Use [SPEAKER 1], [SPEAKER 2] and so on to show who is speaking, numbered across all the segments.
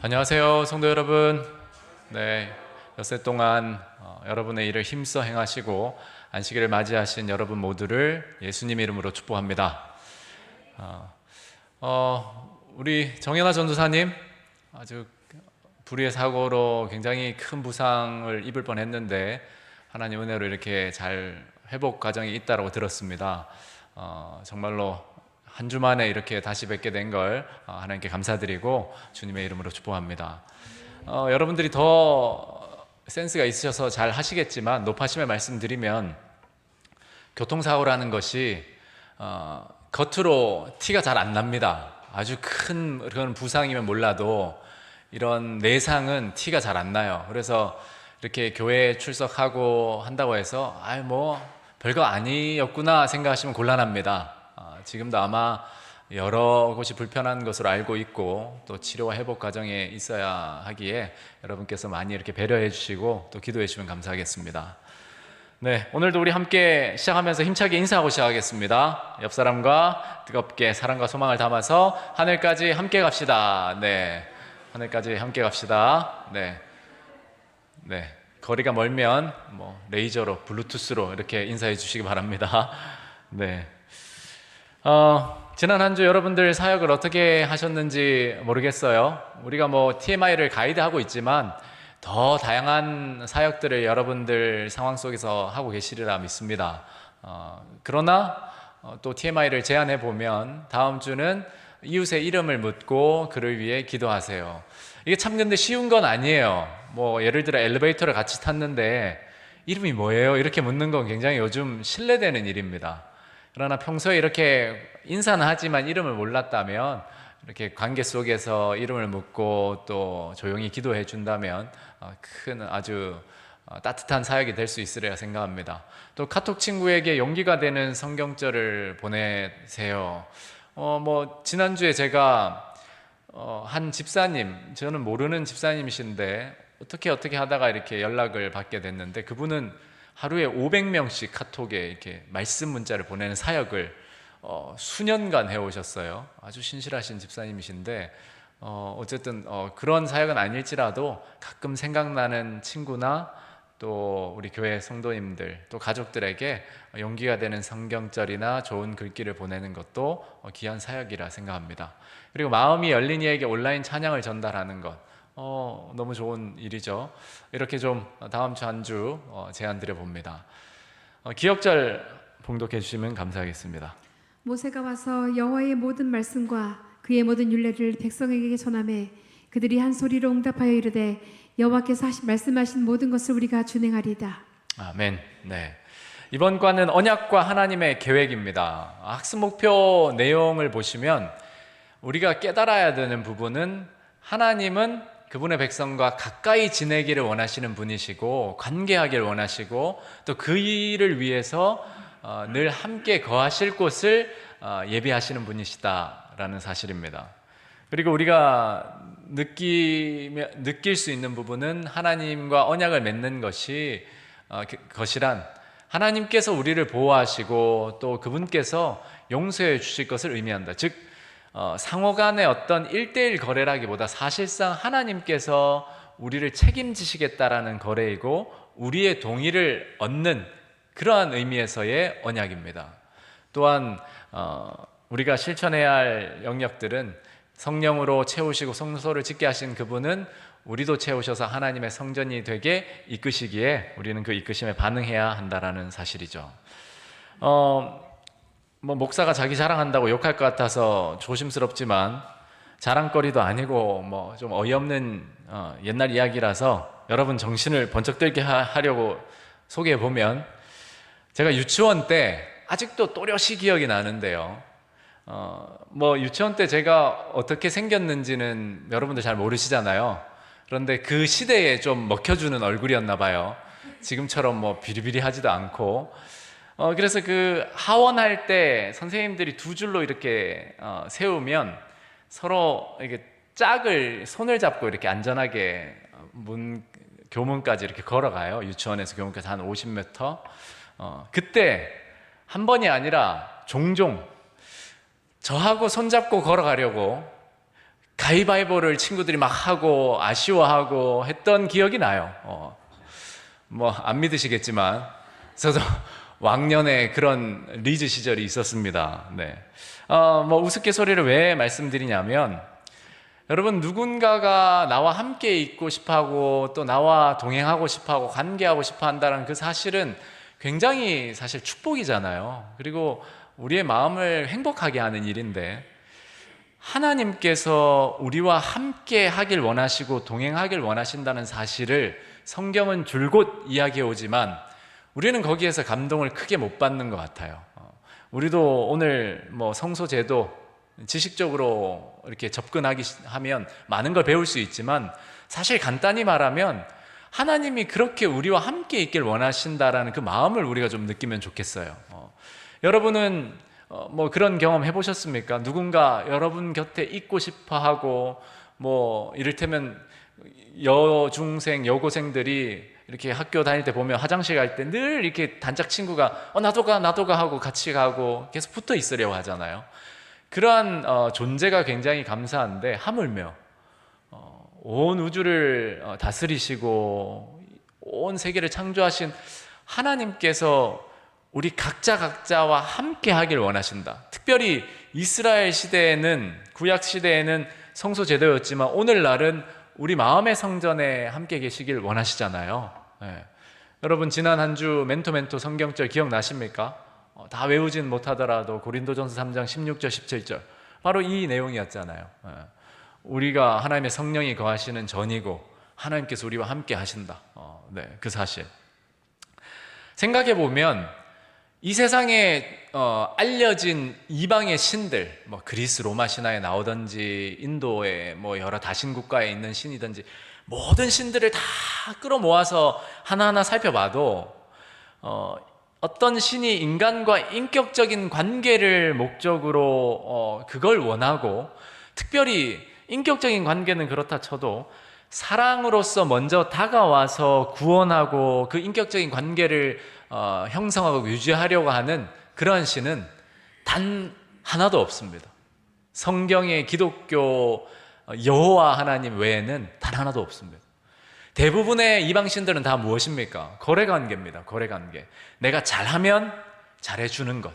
[SPEAKER 1] 안녕하세요, 성도 여러분. 네, 엿새 동안 여러분의 일을 힘써 행하시고 안식일을 맞이하신 여러분 모두를 예수님 이름으로 축복합니다. 우리 정연아 전도사님 아주 불의의 사고로 굉장히 큰 부상을 입을 뻔했는데 하나님 은혜로 이렇게 잘 회복 과정이 있다고 들었습니다. 정말로 한 주 만에 이렇게 다시 뵙게 된 걸 하나님께 감사드리고 주님의 이름으로 축복합니다. 여러분들이 더 센스가 있으셔서 잘 하시겠지만 높아심에 말씀드리면 교통사고라는 것이 겉으로 티가 잘 안 납니다. 아주 큰 그런 부상이면 몰라도 이런 내상은 티가 잘 안 나요. 그래서 이렇게 교회에 출석하고 한다고 해서 뭐 별거 아니었구나 생각하시면 곤란합니다. 지금도 아마 여러 곳이 불편한 것으로 알고 있고 또 치료와 회복 과정에 있어야 하기에 여러분께서 많이 이렇게 배려해 주시고 또 기도해 주시면 감사하겠습니다. 네, 오늘도 우리 함께 시작하면서 힘차게 인사하고 시작하겠습니다. 옆 사람과 뜨겁게 사랑과 소망을 담아서 하늘까지 함께 갑시다. 네, 하늘까지 함께 갑시다. 네, 거리가 멀면 레이저로 블루투스로 이렇게 인사해 주시기 바랍니다. 네. 지난 한 주 여러분들 사역을 어떻게 하셨는지 모르겠어요. 우리가 TMI를 가이드하고 있지만 더 다양한 사역들을 여러분들 상황 속에서 하고 계시리라 믿습니다. 그러나 또 TMI를 제안해 보면 다음 주는 이웃의 이름을 묻고 그를 위해 기도하세요. 이게 참 근데 쉬운 건 아니에요. 예를 들어 엘리베이터를 같이 탔는데 이름이 뭐예요? 이렇게 묻는 건 굉장히 요즘 신뢰되는 일입니다. 그러나 평소에 이렇게 인사는 하지만 이름을 몰랐다면 이렇게 관계 속에서 이름을 묻고 또 조용히 기도해 준다면 큰 아주 따뜻한 사역이 될 수 있으리라 생각합니다. 또 카톡 친구에게 용기가 되는 성경절을 보내세요. 지난주에 제가 한 집사님, 저는 모르는 집사님이신데 어떻게 하다가 이렇게 연락을 받게 됐는데 그분은 하루에 500명씩 카톡에 이렇게 말씀 문자를 보내는 사역을 수년간 해오셨어요. 아주 신실하신 집사님이신데 어쨌든 그런 사역은 아닐지라도 가끔 생각나는 친구나 또 우리 교회 성도님들 또 가족들에게 용기가 되는 성경절이나 좋은 글귀를 보내는 것도 귀한 사역이라 생각합니다. 그리고 마음이 열린 이에게 온라인 찬양을 전달하는 것 너무 좋은 일이죠. 이렇게 좀 다음 주 한 주 제안 드려 봅니다. 기억절 봉독해 주시면 감사하겠습니다.
[SPEAKER 2] 모세가 와서 여호와의 모든 말씀과 그의 모든 율례를 백성에게 전하매 그들이 한 소리로 응답하여 이르되 여호와께서 말씀하신 모든 것을 우리가 준행하리이다.
[SPEAKER 1] 아멘. 네. 이번 과는 언약과 하나님의 계획입니다. 학습 목표 내용을 보시면 우리가 깨달아야 되는 부분은 하나님은 그분의 백성과 가까이 지내기를 원하시는 분이시고 관계하기를 원하시고 또 그 일을 위해서 늘 함께 거하실 곳을 예비하시는 분이시다라는 사실입니다. 그리고 우리가 느낄 수 있는 부분은 하나님과 언약을 맺는 것이란 하나님께서 우리를 보호하시고 또 그분께서 용서해 주실 것을 의미한다. 즉 상호 간의 어떤 1대1 거래라기보다 사실상 하나님께서 우리를 책임지시겠다라는 거래이고 우리의 동의를 얻는 그러한 의미에서의 언약입니다. 또한 우리가 실천해야 할 영역들은 성령으로 채우시고 성소를 짓게 하신 그분은 우리도 채우셔서 하나님의 성전이 되게 이끄시기에 우리는 그 이끄심에 반응해야 한다라는 사실이죠. 목사가 자기 자랑한다고 욕할 것 같아서 조심스럽지만 자랑거리도 아니고 좀 어이없는 옛날 이야기라서 여러분 정신을 번쩍 들게 하려고 소개해 보면 제가 유치원 때 아직도 또렷이 기억이 나는데요. 유치원 때 제가 어떻게 생겼는지는 여러분들 잘 모르시잖아요. 그런데 그 시대에 좀 먹혀주는 얼굴이었나 봐요. 지금처럼 비리비리하지도 않고. 그래서 그 하원할 때 선생님들이 두 줄로 이렇게 세우면 서로 이렇게 짝을 손을 잡고 이렇게 안전하게 교문까지 이렇게 걸어가요. 유치원에서 교문까지 한 50m. 그때 한 번이 아니라 종종 저하고 손잡고 걸어가려고 가위바위보를 친구들이 막 하고 아쉬워하고 했던 기억이 나요. 뭐 안 믿으시겠지만 저도 왕년에 그런 리즈 시절이 있었습니다. 네. 뭐 우스갯소리를 왜 말씀드리냐면, 여러분, 누군가가 나와 함께 있고 싶어하고 또 나와 동행하고 싶어하고 관계하고 싶어 한다는 그 사실은 굉장히 사실 축복이잖아요. 그리고 우리의 마음을 행복하게 하는 일인데, 하나님께서 우리와 함께 하길 원하시고 동행하길 원하신다는 사실을 성경은 줄곧 이야기해 오지만 우리는 거기에서 감동을 크게 못 받는 것 같아요. 우리도 오늘 뭐 성소제도 지식적으로 이렇게 접근하기 하면 많은 걸 배울 수 있지만, 사실 간단히 말하면 하나님이 그렇게 우리와 함께 있길 원하신다라는 그 마음을 우리가 좀 느끼면 좋겠어요. 여러분은 뭐 그런 경험 해보셨습니까? 누군가 여러분 곁에 있고 싶어하고, 뭐 이를테면 여중생, 여고생들이 이렇게 학교 다닐 때 보면 화장실 갈 때 늘 이렇게 단짝 친구가 나도 가 하고 같이 가고 계속 붙어 있으려고 하잖아요. 그러한 존재가 굉장히 감사한데, 하물며 온 우주를 다스리시고 온 세계를 창조하신 하나님께서 우리 각자와 함께 하길 원하신다. 특별히 이스라엘 시대에는, 구약 시대에는 성소 제도였지만 오늘날은 우리 마음의 성전에 함께 계시길 원하시잖아요. 네. 여러분, 지난 한 주 멘토 성경절 기억나십니까? 다 외우진 못하더라도 고린도전서 3장 16절 17절 바로 이 내용이었잖아요. 우리가 하나님의 성령이 거하시는 전이고 하나님께서 우리와 함께 하신다. 네, 그 사실 생각해 보면 이 세상에 알려진 이방의 신들, 뭐 그리스 로마 신화에 나오든지 인도의 뭐 여러 다신국가에 있는 신이든지 모든 신들을 다 끌어모아서 하나하나 살펴봐도 어떤 신이 인간과 인격적인 관계를 목적으로 그걸 원하고, 특별히 인격적인 관계는 그렇다 쳐도 사랑으로서 먼저 다가와서 구원하고 그 인격적인 관계를 형성하고 유지하려고 하는 그러한 신은 단 하나도 없습니다. 성경의 기독교 여호와 하나님 외에는 단 하나도 없습니다. 대부분의 이방신들은 다 무엇입니까? 거래관계입니다. 거래관계. 내가 잘하면 잘해주는 것.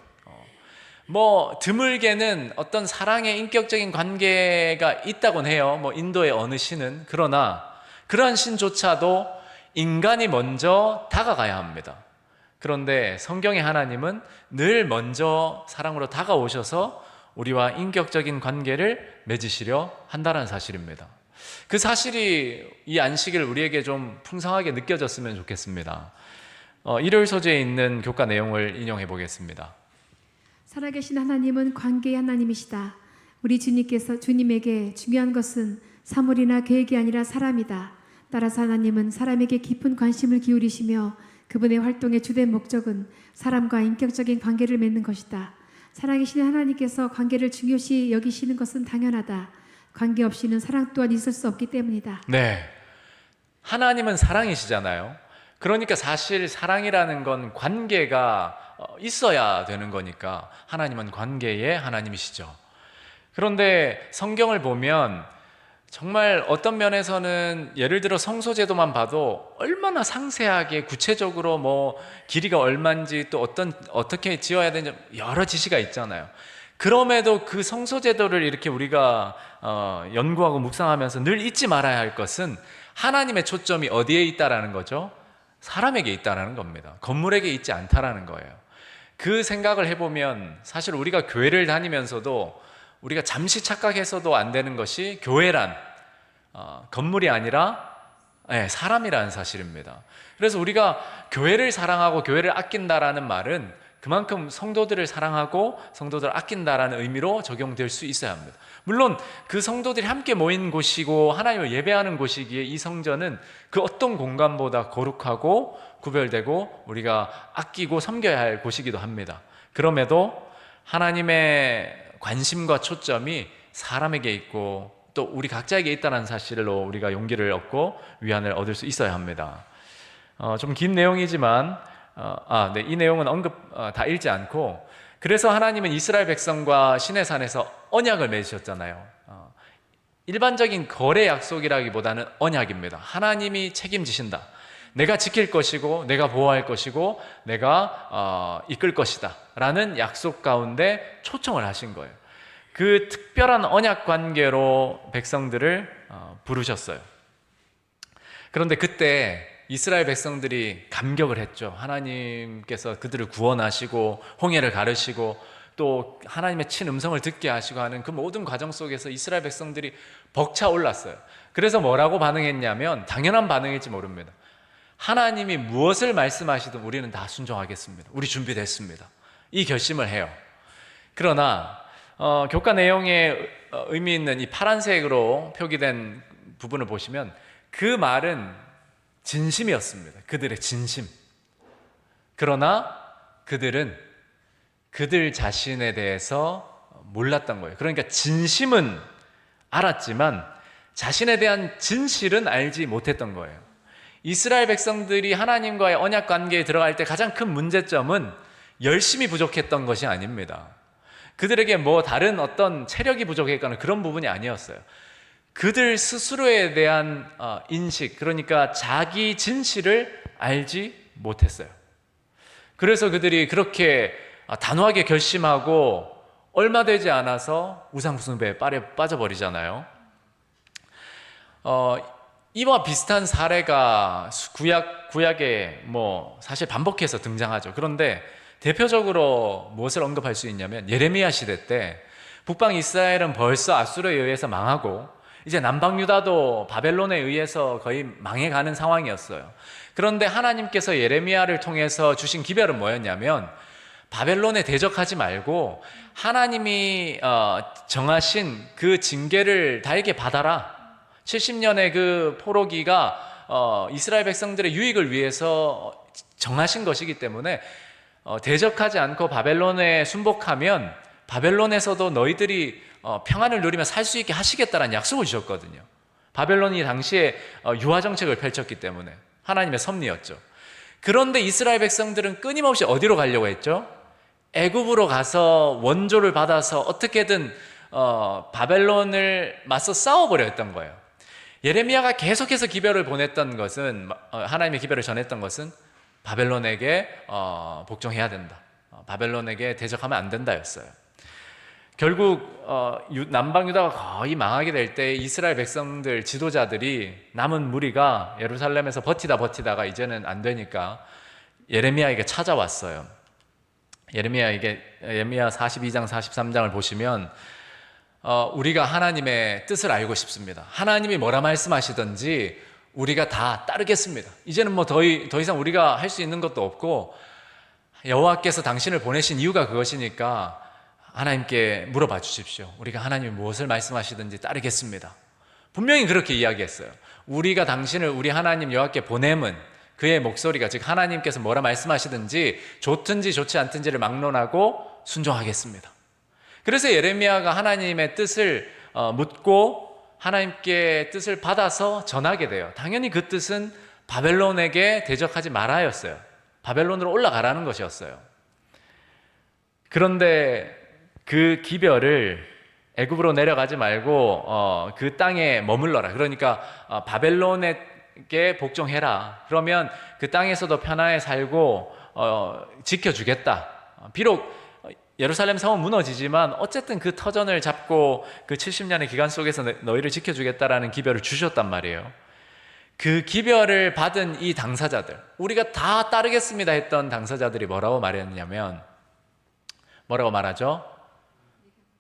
[SPEAKER 1] 뭐 드물게는 어떤 사랑의 인격적인 관계가 있다곤 해요. 뭐 인도의 어느 신은. 그러나 그러한 신조차도 인간이 먼저 다가가야 합니다. 그런데 성경의 하나님은 늘 먼저 사랑으로 다가오셔서 우리와 인격적인 관계를 맺으시려 한다는 사실입니다. 그 사실이 이 안식일 우리에게 좀 풍성하게 느껴졌으면 좋겠습니다. 일요일 소재에 있는 교과 내용을 인용해 보겠습니다.
[SPEAKER 2] 살아계신 하나님은 관계의 하나님이시다. 우리 주님에게 중요한 것은 사물이나 계획이 아니라 사람이다. 따라서 하나님은 사람에게 깊은 관심을 기울이시며 그분의 활동의 주된 목적은 사람과 인격적인 관계를 맺는 것이다. 살아계신 하나님께서 관계를 중요시 여기시는 것은 당연하다. 관계 없이는 사랑 또한 있을 수 없기 때문이다.
[SPEAKER 1] 네, 하나님은 사랑이시잖아요. 그러니까 사실 사랑이라는 건 관계가 있어야 되는 거니까 하나님은 관계의 하나님이시죠. 그런데 성경을 보면 정말 어떤 면에서는 예를 들어 성소제도만 봐도 얼마나 상세하게 구체적으로 뭐 길이가 얼마인지 또 어떻게 지어야 되는지 여러 지시가 있잖아요. 그럼에도 그 성소제도를 이렇게 우리가 연구하고 묵상하면서 늘 잊지 말아야 할 것은 하나님의 초점이 어디에 있다라는 거죠? 사람에게 있다라는 겁니다. 건물에게 있지 않다라는 거예요. 그 생각을 해보면 사실 우리가 교회를 다니면서도 우리가 잠시 착각해서도 안 되는 것이 교회란 건물이 아니라 사람이라는 사실입니다. 그래서 우리가 교회를 사랑하고 교회를 아낀다라는 말은 그만큼 성도들을 사랑하고 성도들을 아낀다라는 의미로 적용될 수 있어야 합니다. 물론 그 성도들이 함께 모인 곳이고 하나님을 예배하는 곳이기에 이 성전은 그 어떤 공간보다 거룩하고 구별되고 우리가 아끼고 섬겨야 할 곳이기도 합니다. 그럼에도 하나님의 관심과 초점이 사람에게 있고 또 우리 각자에게 있다는 사실로 우리가 용기를 얻고 위안을 얻을 수 있어야 합니다. 좀 긴 내용이지만 네, 이 내용은 다 읽지 않고, 그래서 하나님은 이스라엘 백성과 시내산에서 언약을 맺으셨잖아요. 일반적인 거래 약속이라기보다는 언약입니다. 하나님이 책임지신다. 내가 지킬 것이고 내가 보호할 것이고 내가 이끌 것이다 라는 약속 가운데 초청을 하신 거예요. 그 특별한 언약 관계로 백성들을 부르셨어요. 그런데 그때 이스라엘 백성들이 감격을 했죠. 하나님께서 그들을 구원하시고 홍해를 가르시고 또 하나님의 친음성을 듣게 하시고 하는 그 모든 과정 속에서 이스라엘 백성들이 벅차 올랐어요. 그래서 뭐라고 반응했냐면, 당연한 반응일지 모릅니다. 하나님이 무엇을 말씀하시든 우리는 다 순종하겠습니다. 우리 준비됐습니다. 이 결심을 해요. 그러나 교과 내용에 의미 있는 이 파란색으로 표기된 부분을 보시면 그 말은 진심이었습니다. 그들의 진심. 그러나 그들은 그들 자신에 대해서 몰랐던 거예요. 그러니까 진심은 알았지만 자신에 대한 진실은 알지 못했던 거예요. 이스라엘 백성들이 하나님과의 언약 관계에 들어갈 때 가장 큰 문제점은 열심이 부족했던 것이 아닙니다. 그들에게 뭐 다른 어떤 체력이 부족했거나 그런 부분이 아니었어요. 그들 스스로에 대한 인식, 그러니까 자기 진실을 알지 못했어요. 그래서 그들이 그렇게 단호하게 결심하고 얼마 되지 않아서 우상숭배에 빠져버리잖아요. 이와 비슷한 사례가 구약에 사실 반복해서 등장하죠. 그런데 대표적으로 무엇을 언급할 수 있냐면, 예레미야 시대 때 북방 이스라엘은 벌써 아수르에 의해서 망하고 이제 남방 유다도 바벨론에 의해서 거의 망해가는 상황이었어요. 그런데 하나님께서 예레미야를 통해서 주신 기별은 뭐였냐면, 바벨론에 대적하지 말고 하나님이 정하신 그 징계를 달게 받아라. 70년의 그 포로기가 이스라엘 백성들의 유익을 위해서 정하신 것이기 때문에 대적하지 않고 바벨론에 순복하면 바벨론에서도 너희들이 평안을 누리며 살 수 있게 하시겠다라는 약속을 주셨거든요. 바벨론이 당시에 유화 정책을 펼쳤기 때문에 하나님의 섭리였죠. 그런데 이스라엘 백성들은 끊임없이 어디로 가려고 했죠? 애굽으로 가서 원조를 받아서 어떻게든 바벨론을 맞서 싸워보려 했던 거예요. 예레미야가 계속해서 기별을 보냈던 것은, 하나님의 기별을 전했던 것은 바벨론에게 복종해야 된다, 바벨론에게 대적하면 안 된다였어요. 결국 남방 유다가 거의 망하게 될 때 이스라엘 백성들 지도자들이, 남은 무리가 예루살렘에서 버티다가 이제는 안 되니까 예레미야에게 찾아왔어요. 예레미야 42장 43장을 보시면 우리가 하나님의 뜻을 알고 싶습니다. 하나님이 뭐라 말씀하시든지 우리가 다 따르겠습니다. 이제는 더 이상 우리가 할 수 있는 것도 없고, 여호와께서 당신을 보내신 이유가 그것이니까 하나님께 물어봐 주십시오. 우리가 하나님이 무엇을 말씀하시든지 따르겠습니다. 분명히 그렇게 이야기했어요. 우리가 당신을 우리 하나님 여호와께 보냄은 그의 목소리가, 즉 하나님께서 뭐라 말씀하시든지 좋든지 좋지 않든지를 막론하고 순종하겠습니다. 그래서 예레미야가 하나님의 뜻을 묻고 하나님께 뜻을 받아서 전하게 돼요. 당연히 그 뜻은 바벨론에게 대적하지 말아였어요. 바벨론으로 올라가라는 것이었어요. 그런데 그 기별을 애굽으로 내려가지 말고 그 땅에 머물러라, 그러니까 바벨론에게 복종해라, 그러면 그 땅에서도 편안히 살고 지켜주겠다. 비록 예루살렘 성은 무너지지만 어쨌든 그 터전을 잡고 그 70년의 기간 속에서 너희를 지켜주겠다라는 기별을 주셨단 말이에요. 그 기별을 받은 이 당사자들, 우리가 다 따르겠습니다 했던 당사자들이 뭐라고 말했냐면, 뭐라고 말하죠?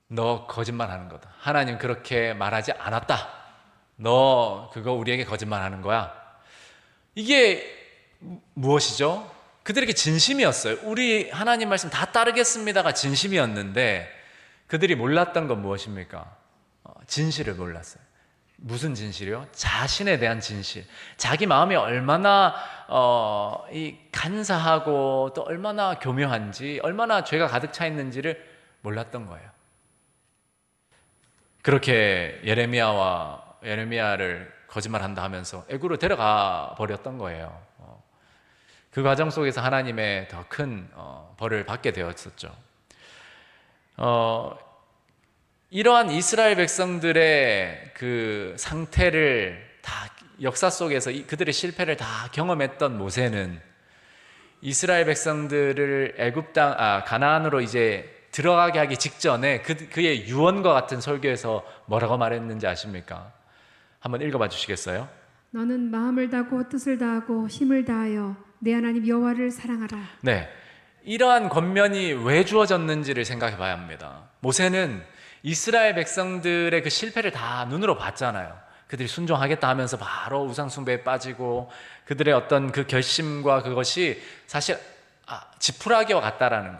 [SPEAKER 1] 너 거짓말하는 거다. 하나님 그렇게 말하지 않았다. 너 그거 우리에게 거짓말하는 거야. 이게 무엇이죠? 그들에게 진심이었어요. 우리 하나님 말씀 다 따르겠습니다가 진심이었는데, 그들이 몰랐던 건 무엇입니까? 진실을 몰랐어요. 무슨 진실이요? 자신에 대한 진실. 자기 마음이 얼마나 간사하고 또 얼마나 교묘한지, 얼마나 죄가 가득 차 있는지를 몰랐던 거예요. 그렇게 예레미야를 거짓말한다 하면서 애굽으로 데려가 버렸던 거예요. 그 과정 속에서 하나님의 더 큰 벌을 받게 되었었죠. 이러한 이스라엘 백성들의 그 상태를 다 역사 속에서 그들의 실패를 다 경험했던 모세는 이스라엘 백성들을 가나안으로 이제 들어가게 하기 직전에 그의 유언과 같은 설교에서 뭐라고 말했는지 아십니까? 한번 읽어봐 주시겠어요?
[SPEAKER 2] 너는 마음을 다하고 뜻을 다하고 힘을 다하여 내 하나님 여호와를 사랑하라.
[SPEAKER 1] 네, 이러한 권면이 왜 주어졌는지를 생각해 봐야 합니다. 모세는 이스라엘 백성들의 그 실패를 다 눈으로 봤잖아요. 그들이 순종하겠다 하면서 바로 우상숭배에 빠지고 그들의 어떤 그 결심과 그것이 사실 지푸라기와 같다라는 거.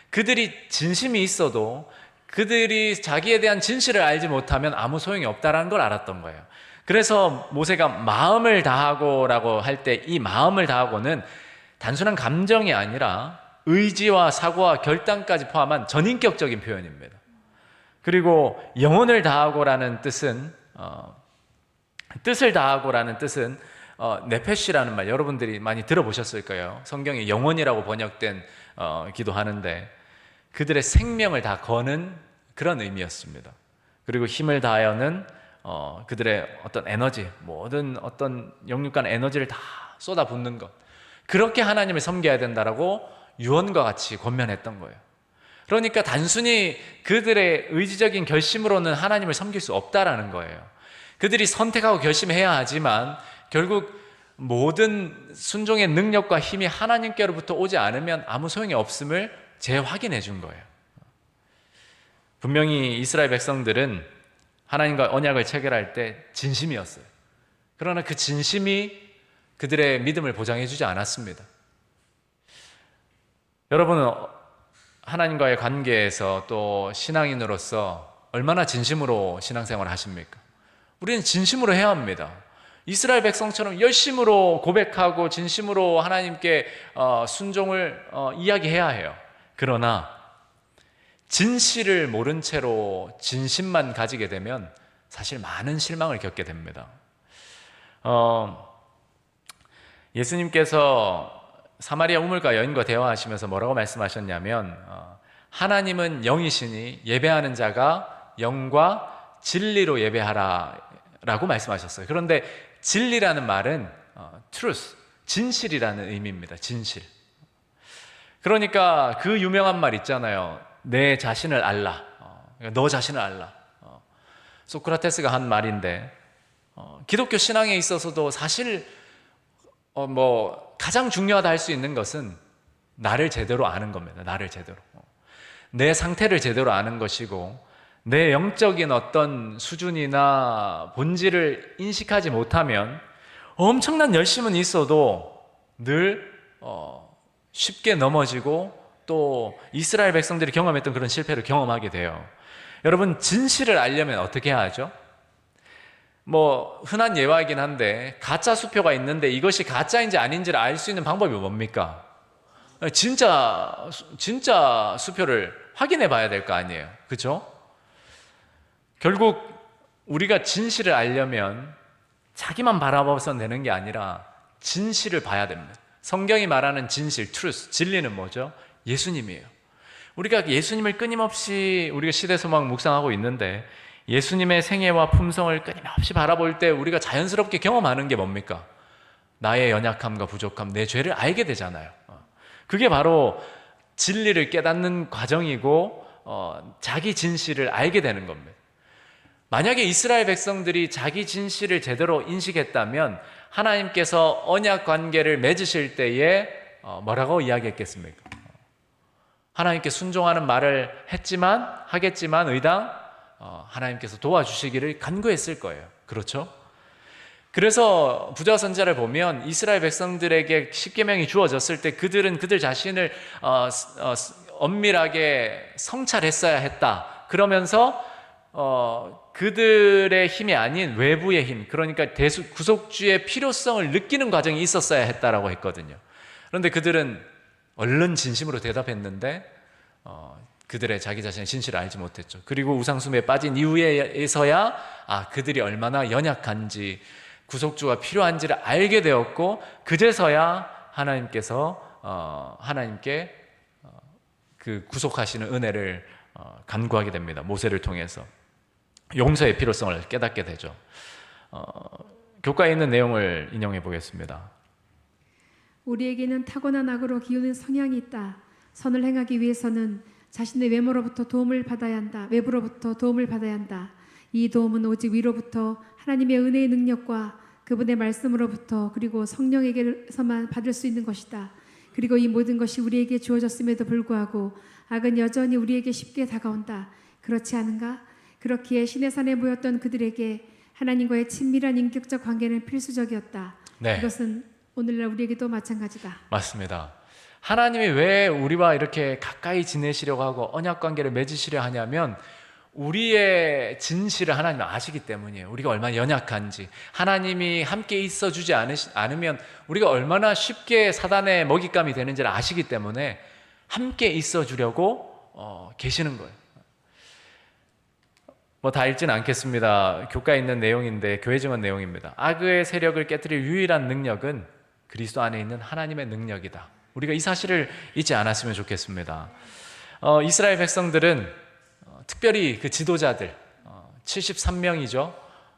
[SPEAKER 1] 그들이 진심이 있어도 그들이 자기에 대한 진실을 알지 못하면 아무 소용이 없다라는 걸 알았던 거예요. 그래서 모세가 마음을 다하고라고 할 때 이 마음을 다하고는 단순한 감정이 아니라 의지와 사고와 결단까지 포함한 전인격적인 표현입니다. 그리고 영혼을 다하고라는 뜻은 뜻을 다하고라는 뜻은 네페시라는 말 여러분들이 많이 들어보셨을 거예요. 성경에 영혼이라고 번역된 기도하는데 그들의 생명을 다 거는 그런 의미였습니다. 그리고 힘을 다하여는 그들의 어떤 에너지, 모든 어떤 영육간 에너지를 다 쏟아붓는 것, 그렇게 하나님을 섬겨야 된다라고 유언과 같이 권면했던 거예요. 그러니까 단순히 그들의 의지적인 결심으로는 하나님을 섬길 수 없다라는 거예요. 그들이 선택하고 결심해야 하지만 결국 모든 순종의 능력과 힘이 하나님께로부터 오지 않으면 아무 소용이 없음을 재확인해 준 거예요. 분명히 이스라엘 백성들은 하나님과 언약을 체결할 때 진심이었어요. 그러나 그 진심이 그들의 믿음을 보장해 주지 않았습니다. 여러분은 하나님과의 관계에서 또 신앙인으로서 얼마나 진심으로 신앙생활을 하십니까? 우리는 진심으로 해야 합니다. 이스라엘 백성처럼 열심으로 고백하고 진심으로 하나님께 순종을 이야기해야 해요. 그러나 진실을 모른 채로 진심만 가지게 되면 사실 많은 실망을 겪게 됩니다. 예수님께서 사마리아 우물가 여인과 대화하시면서 뭐라고 말씀하셨냐면 하나님은 영이시니 예배하는 자가 영과 진리로 예배하라 라고 말씀하셨어요. 그런데 진리라는 말은 truth, 진실이라는 의미입니다. 진실. 그러니까 그 유명한 말 있잖아요. 내 자신을 알라. 너 자신을 알라. 소크라테스가 한 말인데 기독교 신앙에 있어서도 사실 가장 중요하다 할 수 있는 것은 나를 제대로 아는 겁니다. 나를 제대로. 내 상태를 제대로 아는 것이고 내 영적인 어떤 수준이나 본질을 인식하지 못하면 엄청난 열심은 있어도 늘 쉽게 넘어지고 또 이스라엘 백성들이 경험했던 그런 실패를 경험하게 돼요. 여러분, 진실을 알려면 어떻게 해야 하죠? 흔한 예화이긴 한데 가짜 수표가 있는데 이것이 가짜인지 아닌지를 알 수 있는 방법이 뭡니까? 진짜 수표를 확인해 봐야 될 거 아니에요. 그렇죠? 결국 우리가 진실을 알려면 자기만 바라봐서는 되는 게 아니라 진실을 봐야 됩니다. 성경이 말하는 진실, truth, 진리는 뭐죠? 예수님이에요. 우리가 예수님을 끊임없이 우리가 시대소망 묵상하고 있는데 예수님의 생애와 품성을 끊임없이 바라볼 때 우리가 자연스럽게 경험하는 게 뭡니까? 나의 연약함과 부족함, 내 죄를 알게 되잖아요. 그게 바로 진리를 깨닫는 과정이고 자기 진실을 알게 되는 겁니다. 만약에 이스라엘 백성들이 자기 진실을 제대로 인식했다면 하나님께서 언약 관계를 맺으실 때에 뭐라고 이야기했겠습니까? 하나님께 순종하는 말을 하겠지만 의당 하나님께서 도와주시기를 간구했을 거예요. 그렇죠? 그래서 부자 선지자를 보면 이스라엘 백성들에게 십계명이 주어졌을 때 그들은 그들 자신을 엄밀하게 성찰했어야 했다. 그러면서 그들의 힘이 아닌 외부의 힘, 그러니까 구속주의 필요성을 느끼는 과정이 있었어야 했다라고 했거든요. 그런데 그들은 얼른 진심으로 대답했는데 그들의 자기 자신의 진실을 알지 못했죠. 그리고 우상숭배에 빠진 이후에서야 그들이 얼마나 연약한지 구속주가 필요한지를 알게 되었고 그제서야 하나님께 그 구속하시는 은혜를 간구하게 됩니다. 모세를 통해서 용서의 필요성을 깨닫게 되죠. 교과에 있는 내용을 인용해 보겠습니다.
[SPEAKER 2] 우리에게는 타고난 악으로 기우는 성향이 있다. 선을 행하기 위해서는 자신의 외모로부터 도움을 받아야 한다. 외부로부터 도움을 받아야 한다. 이 도움은 오직 위로부터 하나님의 은혜의 능력과 그분의 말씀으로부터 그리고 성령에게서만 받을 수 있는 것이다. 그리고 이 모든 것이 우리에게 주어졌음에도 불구하고 악은 여전히 우리에게 쉽게 다가온다. 그렇지 않은가? 그렇기에 신의 산에 모였던 그들에게 하나님과의 친밀한 인격적 관계는 필수적이었다.
[SPEAKER 1] 네.
[SPEAKER 2] 이것은 오늘날 우리에게도 마찬가지다.
[SPEAKER 1] 맞습니다. 하나님이 왜 우리와 이렇게 가까이 지내시려고 하고 언약 관계를 맺으시려 하냐면 우리의 진실을 하나님은 아시기 때문이에요. 우리가 얼마나 연약한지, 하나님이 함께 있어주지 않으면 우리가 얼마나 쉽게 사단의 먹잇감이 되는지를 아시기 때문에 함께 있어주려고 계시는 거예요. 뭐 다 읽지는 않겠습니다. 교과에 있는 내용인데 교회 증언 내용입니다. 악의 세력을 깨뜨릴 유일한 능력은 그리스도 안에 있는 하나님의 능력이다. 우리가 이 사실을 잊지 않았으면 좋겠습니다. 이스라엘 백성들은 특별히 그 지도자들 73명이죠.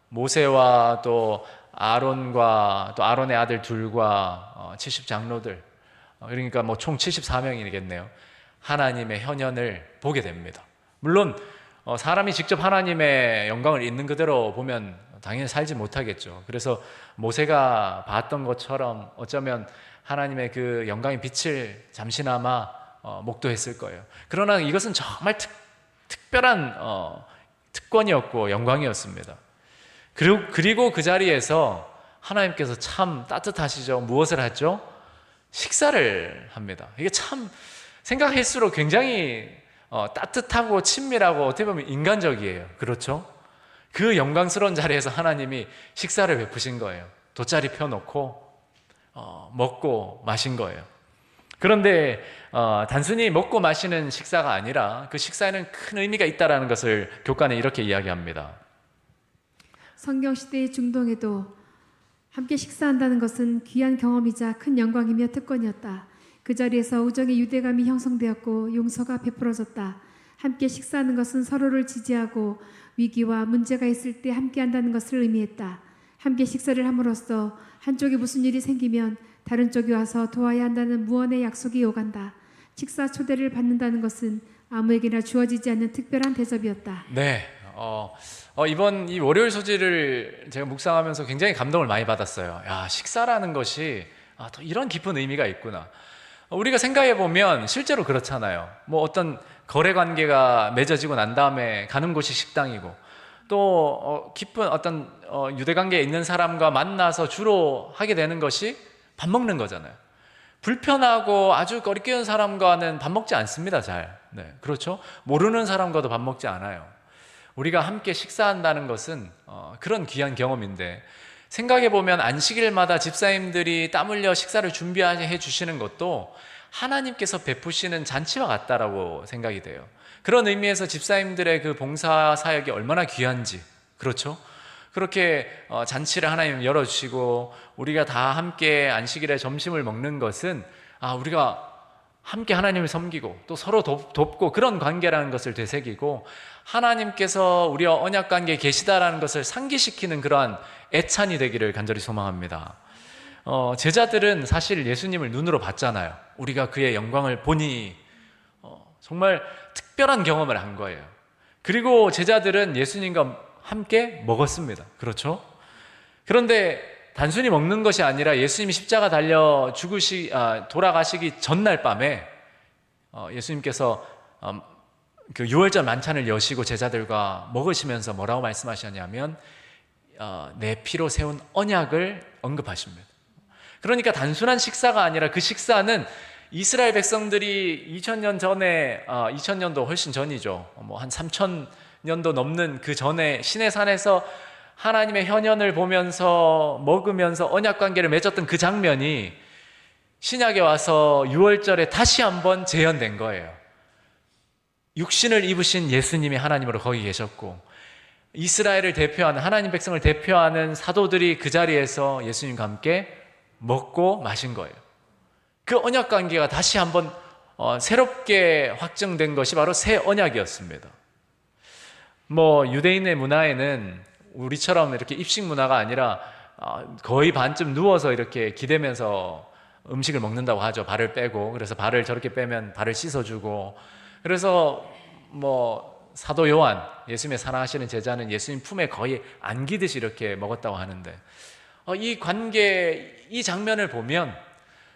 [SPEAKER 1] 모세와 또 아론과 또 아론의 아들 둘과 70장로들, 그러니까 뭐 총 74명이겠네요. 하나님의 현현을 보게 됩니다. 물론 사람이 직접 하나님의 영광을 있는 그대로 보면 당연히 살지 못하겠죠. 그래서 모세가 봤던 것처럼 어쩌면 하나님의 그 영광의 빛을 잠시나마 목도했을 거예요. 그러나 이것은 정말 특별한 특권이었고 영광이었습니다. 그리고 그 자리에서 하나님께서 참 따뜻하시죠. 무엇을 하죠? 식사를 합니다. 이게 참 생각할수록 굉장히 따뜻하고 친밀하고 어떻게 보면 인간적이에요. 그렇죠? 그 영광스러운 자리에서 하나님이 식사를 베푸신 거예요. 돗자리 펴놓고 먹고 마신 거예요. 그런데 단순히 먹고 마시는 식사가 아니라 그 식사에는 큰 의미가 있다는 것을 교과는 이렇게 이야기합니다.
[SPEAKER 2] 성경시대의 중동에도 함께 식사한다는 것은 귀한 경험이자 큰 영광이며 특권이었다. 그 자리에서 우정의 유대감이 형성되었고 용서가 베풀어졌다. 함께 식사하는 것은 서로를 지지하고 위기와 문제가 있을 때 함께한다는 것을 의미했다. 함께 식사를 함으로써 한쪽에 무슨 일이 생기면 다른 쪽이 와서 도와야 한다는 무언의 약속이 오간다. 식사 초대를 받는다는 것은 아무에게나 주어지지 않는 특별한 대접이었다.
[SPEAKER 1] 네, 이번 이 월요일 소지를 제가 묵상하면서 굉장히 감동을 많이 받았어요. 야, 식사라는 것이 또 이런 깊은 의미가 있구나. 우리가 생각해 보면 실제로 그렇잖아요. 뭐 어떤 거래 관계가 맺어지고 난 다음에 가는 곳이 식당이고 또 깊은 어떤 유대 관계에 있는 사람과 만나서 주로 하게 되는 것이 밥 먹는 거잖아요. 불편하고 아주 꺼리끼는 사람과는 밥 먹지 않습니다. 잘. 네, 그렇죠? 모르는 사람과도 밥 먹지 않아요. 우리가 함께 식사한다는 것은 그런 귀한 경험인데 생각해 보면 안식일마다 집사님들이 땀 흘려 식사를 준비해 주시는 것도 하나님께서 베푸시는 잔치와 같다라고 생각이 돼요. 그런 의미에서 집사님들의 그 봉사 사역이 얼마나 귀한지, 그렇죠? 그렇게 잔치를 하나님 열어주시고 우리가 다 함께 안식일에 점심을 먹는 것은 우리가 함께 하나님을 섬기고 또 서로 돕고 그런 관계라는 것을 되새기고 하나님께서 우리와 언약 관계에 계시다라는 것을 상기시키는 그러한 애찬이 되기를 간절히 소망합니다. 제자들은 사실 예수님을 눈으로 봤잖아요. 우리가 그의 영광을 보니 정말 특별한 경험을 한 거예요. 그리고 제자들은 예수님과 함께 먹었습니다. 그렇죠? 그런데 단순히 먹는 것이 아니라 예수님이 십자가 달려 돌아가시기 전날 밤에 예수님께서 그 유월절 만찬을 여시고 제자들과 먹으시면서 뭐라고 말씀하셨냐면 내 피로 세운 언약을 언급하십니다. 그러니까 단순한 식사가 아니라 그 식사는 이스라엘 백성들이 2000년 전에 2000년도 훨씬 전이죠. 뭐 한 3000년도 넘는 그 전에 시내산에서 하나님의 현현을 보면서 먹으면서 언약 관계를 맺었던 그 장면이 신약에 와서 유월절에 다시 한번 재현된 거예요. 육신을 입으신 예수님이 하나님으로 거기 계셨고 이스라엘을 대표하는 하나님 백성을 대표하는 사도들이 그 자리에서 예수님과 함께 먹고 마신 거예요. 그 언약 관계가 다시 한번 새롭게 확정된 것이 바로 새 언약이었습니다. 유대인의 문화에는 우리처럼 이렇게 입식 문화가 아니라 거의 반쯤 누워서 이렇게 기대면서 음식을 먹는다고 하죠. 발을 빼고. 그래서 발을 저렇게 빼면 발을 씻어주고. 그래서 사도 요한, 예수님의 사랑하시는 제자는 예수님 품에 거의 안기듯이 이렇게 먹었다고 하는데, 이 관계, 이 장면을 보면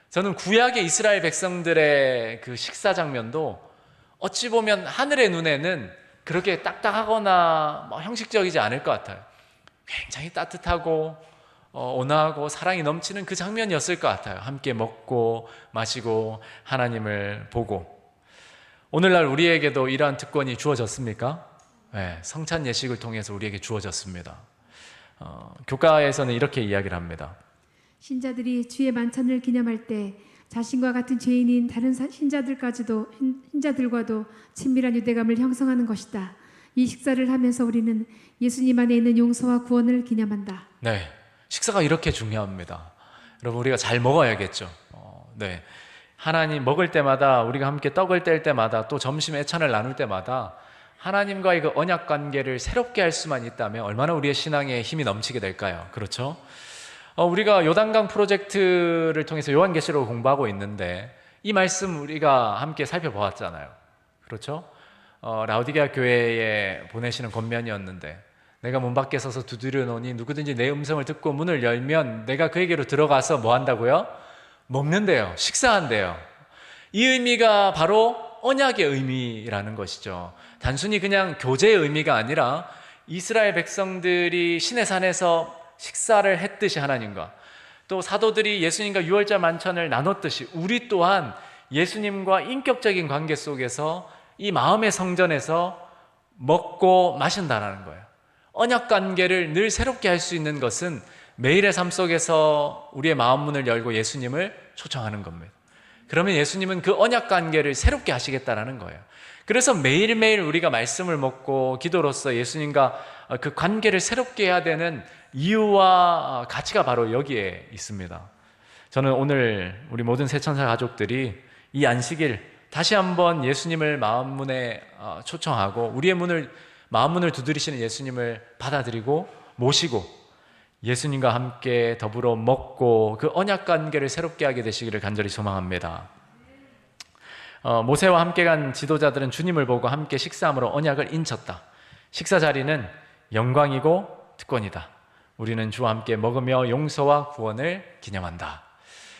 [SPEAKER 1] 저는 구약의 이스라엘 백성들의 그 식사 장면도 어찌 보면 하늘의 눈에는 그렇게 딱딱하거나 형식적이지 않을 것 같아요. 굉장히 따뜻하고 온화하고 사랑이 넘치는 그 장면이었을 것 같아요. 함께 먹고 마시고 하나님을 보고. 오늘날 우리에게도 이러한 특권이 주어졌습니까? 네, 성찬 예식을 통해서 우리에게 주어졌습니다. 교과에서는 이렇게 이야기를 합니다.
[SPEAKER 2] 신자들이 주의 만찬을 기념할 때 자신과 같은 죄인인 다른 신자들과도 친밀한 유대감을 형성하는 것이다. 이 식사를 하면서 우리는 예수님 안에 있는 용서와 구원을 기념한다.
[SPEAKER 1] 네, 식사가 이렇게 중요합니다. 여러분, 우리가 잘 먹어야겠죠. 네, 하나님 먹을 때마다, 우리가 함께 떡을 뗄 때마다, 또 점심 애찬을 나눌 때마다 하나님과의 그 언약 관계를 새롭게 할 수만 있다면 얼마나 우리의 신앙에 힘이 넘치게 될까요? 그렇죠? 우리가 요단강 프로젝트를 통해서 요한계시록을 공부하고 있는데 이 말씀 우리가 함께 살펴보았잖아요. 그렇죠? 라오디게아 교회에 보내시는 권면이었는데, 내가 문 밖에 서서 두드려 놓으니 누구든지 내 음성을 듣고 문을 열면 내가 그에게로 들어가서 뭐 한다고요? 먹는데요. 식사한대요. 이 의미가 바로 언약의 의미라는 것이죠. 단순히 그냥 교제의 의미가 아니라 이스라엘 백성들이 시내 산에서 식사를 했듯이 하나님과, 또 사도들이 예수님과 유월절 만찬을 나눴듯이 우리 또한 예수님과 인격적인 관계 속에서 이 마음의 성전에서 먹고 마신다라는 거예요. 언약 관계를 늘 새롭게 할 수 있는 것은 매일의 삶 속에서 우리의 마음 문을 열고 예수님을 초청하는 겁니다. 그러면 예수님은 그 언약 관계를 새롭게 하시겠다라는 거예요. 그래서 매일매일 우리가 말씀을 먹고 기도로서 예수님과 그 관계를 새롭게 해야 되는 이유와 가치가 바로 여기에 있습니다. 저는 오늘 우리 모든 새천사 가족들이 이 안식일 다시 한번 예수님을 마음 문에 초청하고 우리의 마음 문을 두드리시는 예수님을 받아들이고 모시고 예수님과 함께 더불어 먹고 그 언약 관계를 새롭게 하게 되시기를 간절히 소망합니다. 모세와 함께 간 지도자들은 주님을 보고 함께 식사함으로 언약을 인쳤다. 식사 자리는 영광이고 특권이다. 우리는 주와 함께 먹으며 용서와 구원을 기념한다.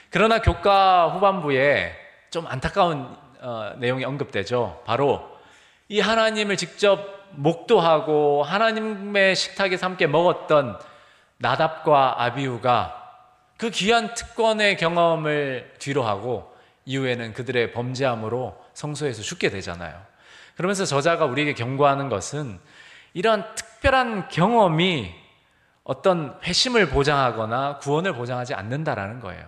[SPEAKER 1] 그러나 교과 후반부에 좀 안타까운 내용이 언급되죠. 바로 이 하나님을 직접 목도하고 하나님의 식탁에서 함께 먹었던 나답과 아비후가 그 귀한 특권의 경험을 뒤로하고 이후에는 그들의 범죄함으로 성소에서 죽게 되잖아요. 그러면서 저자가 우리에게 경고하는 것은 이러한 특별한 경험이 어떤 회심을 보장하거나 구원을 보장하지 않는다라는 거예요.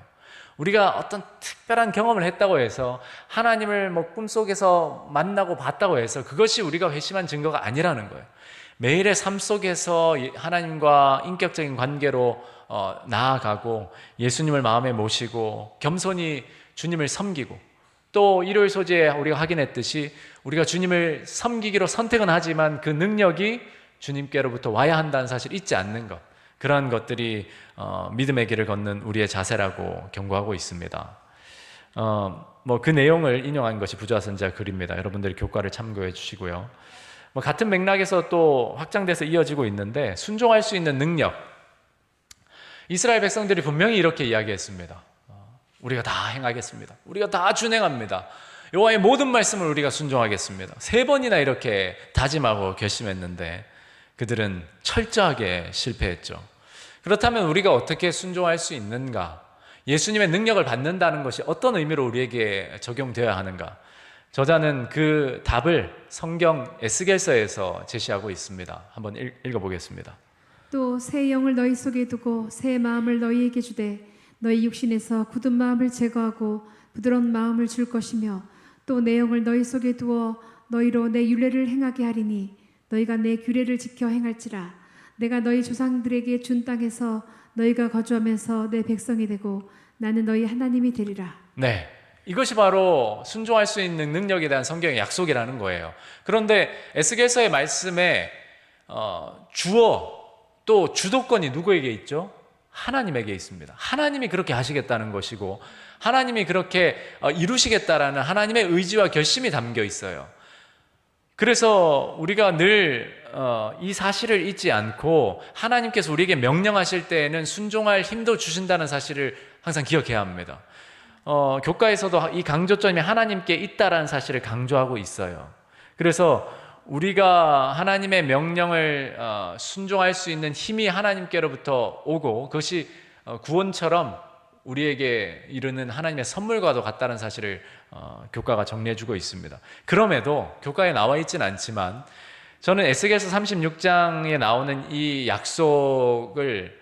[SPEAKER 1] 우리가 어떤 특별한 경험을 했다고 해서 하나님을 꿈속에서 만나고 봤다고 해서 그것이 우리가 회심한 증거가 아니라는 거예요. 매일의 삶 속에서 하나님과 인격적인 관계로 나아가고 예수님을 마음에 모시고 겸손히 주님을 섬기고, 또 일요일 소재에 우리가 확인했듯이 우리가 주님을 섬기기로 선택은 하지만 그 능력이 주님께로부터 와야 한다는 사실 잊지 않는 것, 그러한 것들이 믿음의 길을 걷는 우리의 자세라고 경고하고 있습니다. 그 내용을 인용한 것이 부조화 선지자 글입니다. 여러분들이 교과를 참고해 주시고요. 같은 맥락에서 또 확장돼서 이어지고 있는데, 순종할 수 있는 능력, 이스라엘 백성들이 분명히 이렇게 이야기했습니다. 우리가 다 행하겠습니다. 우리가 다 준행합니다. 여호와의 모든 말씀을 우리가 순종하겠습니다. 3번이나 이렇게 다짐하고 결심했는데 그들은 철저하게 실패했죠. 그렇다면 우리가 어떻게 순종할 수 있는가? 예수님의 능력을 받는다는 것이 어떤 의미로 우리에게 적용되어야 하는가? 저자는 그 답을 성경 에스겔서에서 제시하고 있습니다. 한번 읽어보겠습니다.
[SPEAKER 2] 또 새 영을 너희 속에 두고 새 마음을 너희에게 주되 너희 육신에서 굳은 마음을 제거하고 부드러운 마음을 줄 것이며, 또 내 영을 너희 속에 두어 너희로 내 율례를 행하게 하리니 너희가 내 규례를 지켜 행할지라. 내가 너희 조상들에게 준 땅에서 너희가 거주하면서 내 백성이 되고 나는 너희 하나님이 되리라.
[SPEAKER 1] 네, 이것이 바로 순종할 수 있는 능력에 대한 성경의 약속이라는 거예요. 그런데 에스겔서의 말씀에 주어 또 주도권이 누구에게 있죠? 하나님에게 있습니다. 하나님이 그렇게 하시겠다는 것이고 하나님이 그렇게 이루시겠다라는 하나님의 의지와 결심이 담겨 있어요. 그래서 우리가 늘 이 사실을 잊지 않고 하나님께서 우리에게 명령하실 때에는 순종할 힘도 주신다는 사실을 항상 기억해야 합니다. 교과에서도 이 강조점이 하나님께 있다라는 사실을 강조하고 있어요. 그래서 우리가 하나님의 명령을 순종할 수 있는 힘이 하나님께로부터 오고 그것이 구원처럼 우리에게 이르는 하나님의 선물과도 같다는 사실을 교과가 정리해주고 있습니다. 그럼에도 교과에 나와 있지는 않지만 저는 에스겔서 36장에 나오는 이 약속을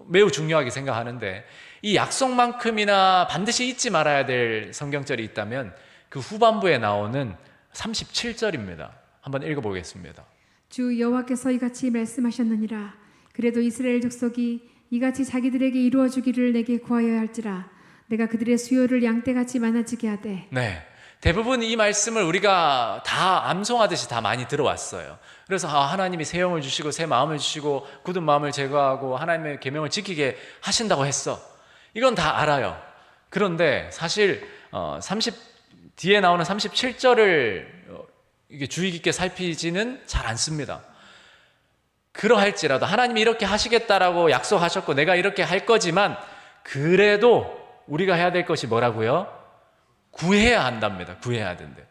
[SPEAKER 1] 매우 중요하게 생각하는데 이 약속만큼이나 반드시 잊지 말아야 될 성경절이 있다면 그 후반부에 나오는 37절입니다. 한번 읽어보겠습니다.
[SPEAKER 2] 주 여호와께서 이같이 말씀하셨느니라. 그래도 이스라엘 족속이 이같이 자기들에게 이루어 주기를 내게 구하여야 할지라. 내가 그들의 수요를 양떼같이 많아지게 하되.
[SPEAKER 1] 네, 대부분 이 말씀을 우리가 다 암송하듯이 다 많이 들어왔어요. 그래서 하나님이 새 영을 주시고 새 마음을 주시고 굳은 마음을 제거하고 하나님의 계명을 지키게 하신다고 했어. 이건 다 알아요. 그런데 사실 뒤에 나오는 37절을 이게 주의 깊게 살피지는 잘 않습니다. 그러할지라도 하나님이 이렇게 하시겠다라고 약속하셨고 내가 이렇게 할 거지만 그래도 우리가 해야 될 것이 뭐라고요? 구해야 한답니다. 구해야 된대요.